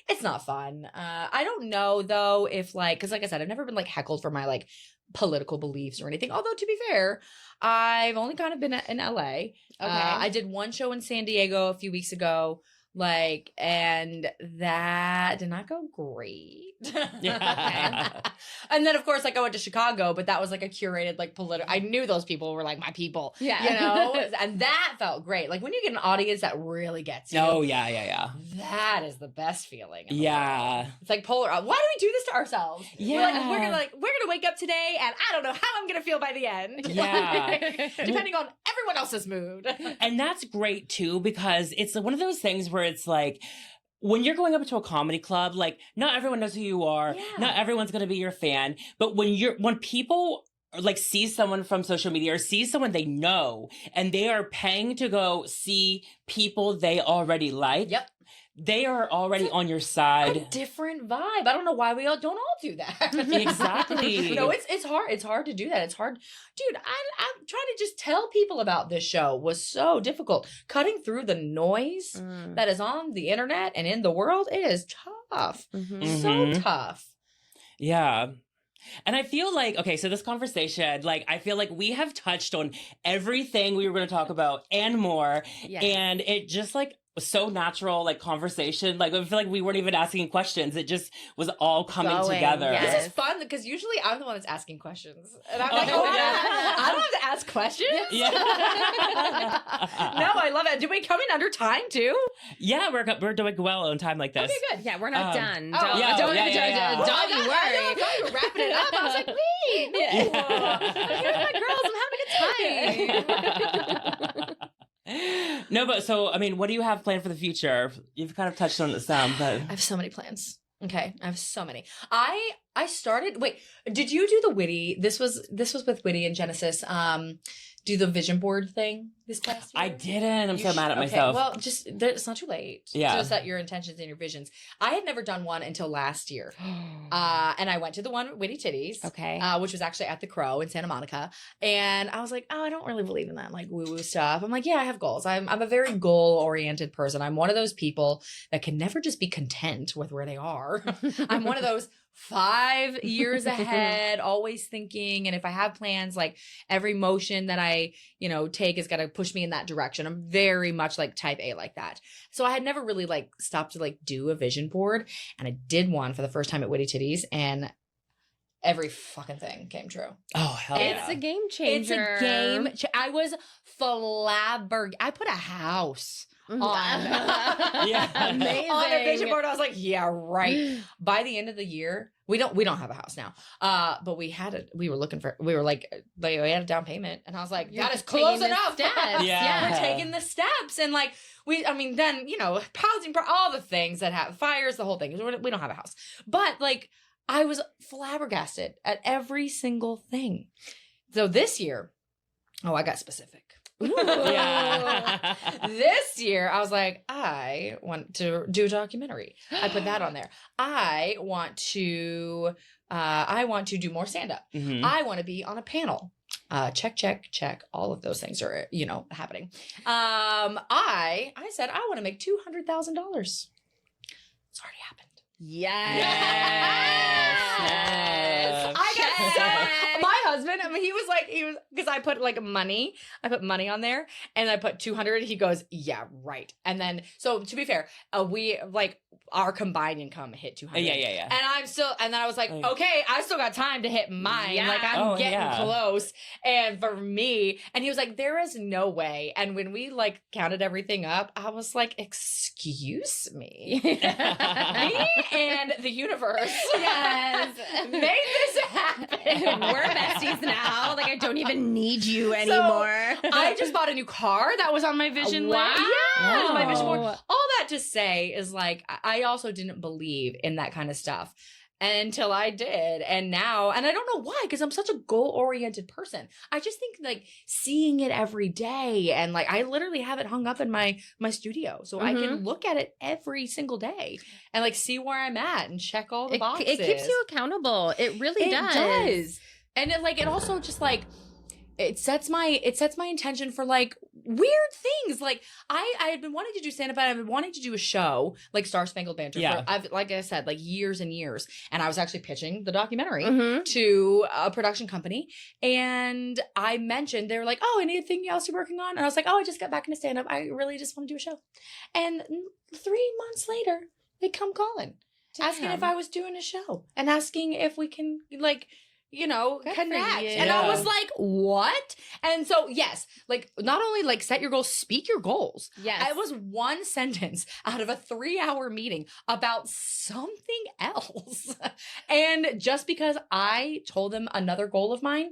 it's not fun. I don't know though if like, because like I said, I've never been like heckled for my like political beliefs or anything. Although to be fair, I've only kind of been in LA. Okay. I did one show in San Diego a few weeks ago. Like, and that did not go great.
Yeah.
And then of course, like I went to Chicago, but that was like a curated, like political, I knew those people were like my people,
Yeah.
you know, and that felt great. Like when you get an audience that really gets you.
Oh, yeah.
That is the best feeling. in the
Yeah.
world. It's like polar. Why do we do this to ourselves?
Yeah.
We're gonna wake up today and I don't know how I'm gonna feel by the end.
Yeah.
Depending on everyone else's mood.
And that's great too, because it's one of those things where it's like, when you're going up to a comedy club, like not everyone knows who you are.
Yeah.
Not everyone's going to be your fan. But when people like see someone from social media or see someone they know and they are paying to go see people they already like.
Yep.
They are already on your side.
A different vibe. I don't know why we don't all do that.
Exactly.
No, it's hard. It's hard to do that. It's hard. Dude, I'm trying to just tell people about this show was so difficult. Cutting through the noise that is on the internet and in the world, it is tough. So tough.
Yeah. And I feel like, okay, so this conversation, like, I feel like we have touched on everything we were going to talk about and more.
Yes.
And it just like was so natural, like conversation. Like, I feel like we weren't even asking questions. It just was all coming together.
yes.
This is fun because usually I'm the one that's asking questions. And I'm like,
Oh,
I don't have to ask questions.
Yeah.
No, I love it. Did we come in under time too?
Yeah, we're doing well on time like this.
Okay, good.
Yeah, we're not done.
oh,
Don't
yeah,
don't
yeah, yeah.
don't
I
you
thought
worry.
you were wrapping it up. I was like, wait. No. I'm here with my girls. I'm having a good time.
No, but so, I mean, what do you have planned for the future? You've kind of touched on it some, but...
I have so many plans. Okay, I have so many. I started. Wait, did you do the Witty? This was with Witty and Genesis. do the vision board thing this past year?
I didn't. I'm
You
so
should-
mad at
okay,
myself.
Well, it's not too late
Yeah.
to set your intentions and your visions. I had never done one until last year. And I went to the one with Witty Titties.
Okay.
Which was actually at the Crow in Santa Monica. And I was like, oh, I don't really believe in that like woo-woo stuff. I'm like, yeah, I have goals. I'm a very goal-oriented person. I'm one of those people that can never just be content with where they are. I'm one of those 5 years ahead, always thinking. And if I have plans, like every motion that I, take is gonna push me in that direction. I'm very much like type A like that. So I had never really like stopped to like do a vision board. And I did one for the first time at Witty Titties, and every fucking thing came true.
Oh, hell yeah.
It's a game changer.
It's a game. I was flabbergasted. I put a house on
Yeah.
Amazing.
on a vision board. I was like, yeah, right. By the end of the year, we don't have a house now. But we had it. We had a down payment, and I was like,
You're
that is
just taking
close
the
enough.
steps.
Yeah.
We're taking the steps, and like then housing, all the things that have fires, the whole thing. We don't have a house, but like I was flabbergasted at every single thing. So this year, I got specific.
Yeah.
This year, I was like, I want to do a documentary. I put that on there. I want to do more stand-up.
Mhm.
I want to be on a panel. Check. All of those things are, happening. I said I want to make $200,000. It's already happened.
Yes.
Yes.
I got
Check.
so my husband, he was because I put like money on there, and I put 200. He goes, yeah, right. And then, so to be fair, we like our combined income hit 200.
Yeah.
And then I was like, okay, I still got time to hit mine.
Yeah.
Like I'm getting
yeah.
close. And for me, and he was like, there is no way. And when we like counted everything up, I was like, excuse me. Me and the universe.
Yes.
Made this happen.
We're besties now. Like I don't even need you anymore.
I just bought a new car that was on my vision list.
Wow.
Yeah, it was my vision board. All that to say is like, I also didn't believe in that kind of stuff until I did. And now, and I don't know why, because I'm such a goal-oriented person. I just think like seeing it every day, and like I literally have it hung up in my studio. So I can look at it every single day and like see where I'm at and check all the boxes.
It keeps you accountable. It really does.
It does. And it also just like it sets my intention for like weird things. Like I had been wanting to do stand-up, and I've been wanting to do a show like Star Spangled Banter for like I said, like years and years. And I was actually pitching the documentary to a production company, and I mentioned, they were like, oh, anything else you're working on? And I was like, oh, I just got back into stand-up. I really just want to do a show. And 3 months later, they come calling, asking if I was doing a show and asking if we can like connect.
you.
And I was like, what? And so, yes, like not only like set your goals, speak your goals.
Yes.
It was one sentence out of a 3-hour meeting about something else. And just because I told them another goal of mine,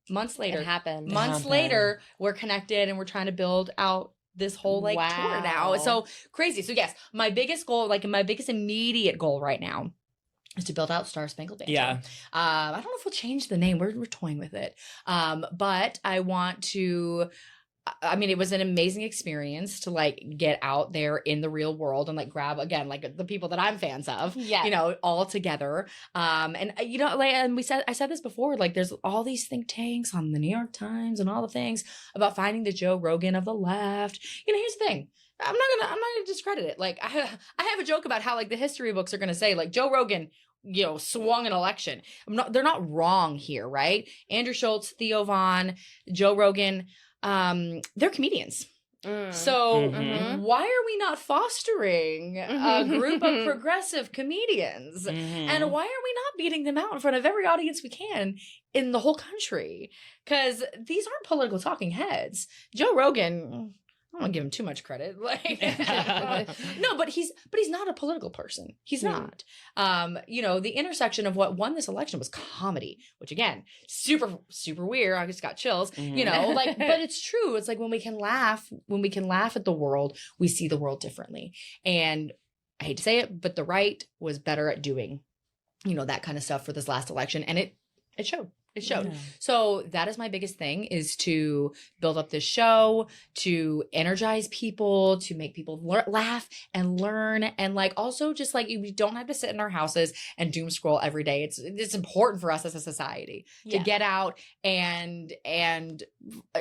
months later,
It happened.
months later, we're connected and we're trying to build out this whole like tour now. It's so crazy. So yes, my biggest goal, like my biggest immediate goal right now, is to build out Star Spangled Banter.
Yeah.
I don't know if we'll change the name. We're toying with it. But I want to, I mean, it was an amazing experience to like get out there in the real world and like grab again, like the people that I'm fans of, all together. And like, and I said this before, like there's all these think tanks on the New York Times and all the things about finding the Joe Rogan of the left. Here's the thing. I'm not gonna discredit it. Like I have a joke about how like the history books are gonna say like Joe Rogan, swung an election. They're not wrong here, right? Andrew Schultz, Theo Von, Joe Rogan, they're comedians. So why are we not fostering a group of progressive comedians? And why are we not beating them out in front of every audience we can in the whole country? Because these aren't political talking heads. Joe Rogan, I don't want to give him too much credit. Like, no, but he's not a political person. He's not. The intersection of what won this election was comedy, which again, super, super weird. I just got chills, but it's true. It's like when we can laugh at the world, we see the world differently. And I hate to say it, but the right was better at doing, that kind of stuff for this last election. And it showed. It showed.
Yeah.
So that is my biggest thing, is to build up this show, to energize people, to make people laugh and learn. And like, also just like, we don't have to sit in our houses and doom scroll every day. It's important for us as a society to get out and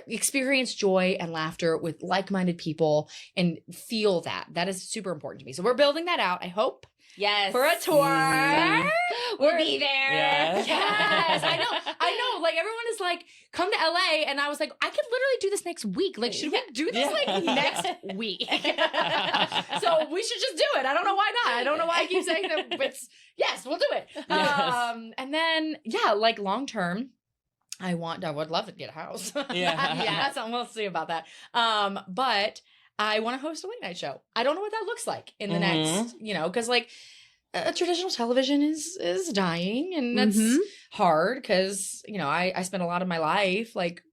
experience joy and laughter with like-minded people and feel that. That is super important to me. So we're building that out, I hope.
Yes.
For a tour.
We'll be there.
Yes.
Yes, I know. Like, everyone is like, come to LA. And I was like, I could literally do this next week. Like, should we do this like next week? So we should just do it. I don't know why not. I don't know why I keep saying that. But yes, we'll do it.
Yes.
And then, like long term, I would love to get a house. That's something, we'll see about that. But I want to host a late night show. I don't know what that looks like in the next, because like traditional television is dying, and that's hard because, I spent a lot of my life like,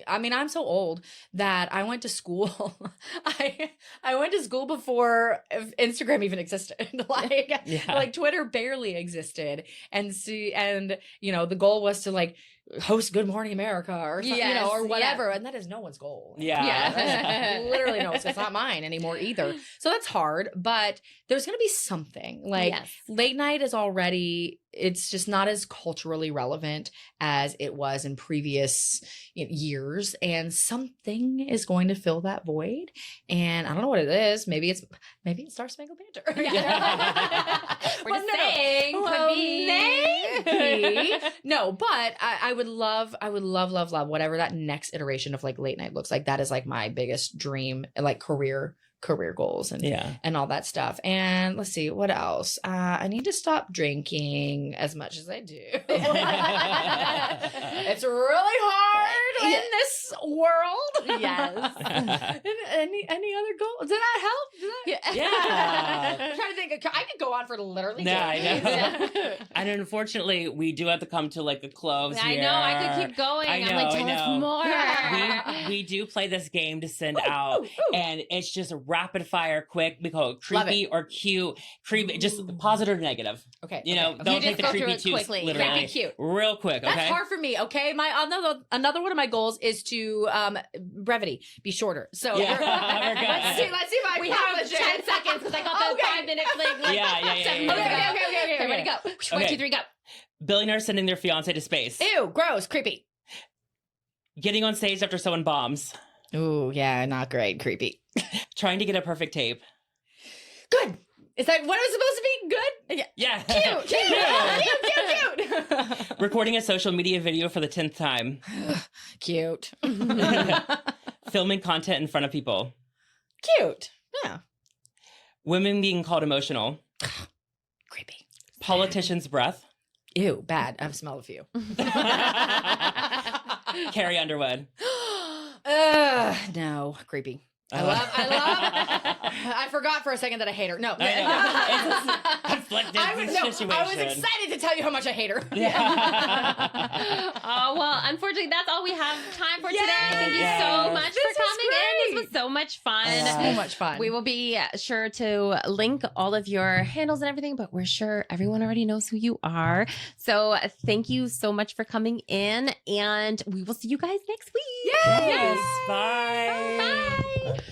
I mean, I'm so old that I went to school. I went to school before Instagram even existed. Like Twitter barely existed. And the goal was to like host Good Morning America or something, or whatever. And that is no one's goal. That's literally no one's. It's not mine anymore either. So that's hard, but there's going to be something like late night is already, it's just not as culturally relevant as it was in previous years. And something is going to fill that void. And I don't know what it is. Maybe it's Star Spangled Banter.
We're just saying. Could be.
Maybe. No, but I would love whatever that next iteration of like late night looks like. That is like my biggest dream, like career goals and all that stuff. And let's see, what else? I need to stop drinking as much as I do. It's really hard in this world.
Yes.
Any other goal? Did that help? I'm trying to think. I could go on for literally days.
I know. And unfortunately, we do have to come to like a close here.
I know. I could keep going. I'm like, tell us more.
We do play this game to send out, and it's just rapid fire, quick. We call it creepy or cute. Creepy, just positive or negative.
Okay.
Don't take the creepy too literally.
Creepy cute.
Real quick. Okay.
That's hard for me. Okay. My another one of my goals is to brevity, be shorter. So
we're good.
let's see if I
we have 10 seconds because I got the 5-minute thing. Like,
Okay,
ready, go. 1, 2, 3, go.
Billionaires sending their fiance to space.
Ew, gross, creepy.
Getting on stage after someone bombs.
Ooh, yeah, not great, creepy.
Trying to get a perfect tape.
Good. Is that what it was supposed to be? Good?
Yeah.
Cute.
Recording a social media video for the 10th time.
Cute.
Filming content in front of people.
Cute. Yeah.
Women being called emotional.
Creepy.
Politician's breath.
Ew, bad. I've smelled a few.
Carrie Underwood.
No, creepy. I forgot for a second that I hate her. No.
It's a conflicted situation.
I was excited to tell you how much I hate her.
Oh, well, unfortunately, that's all we have time for today. Thank you so much for coming in. This was so much fun.
So much fun.
We will be sure to link all of your handles and everything, but we're sure everyone already knows who you are. So thank you so much for coming in, and we will see you guys next week.
Yes. Bye.
Bye.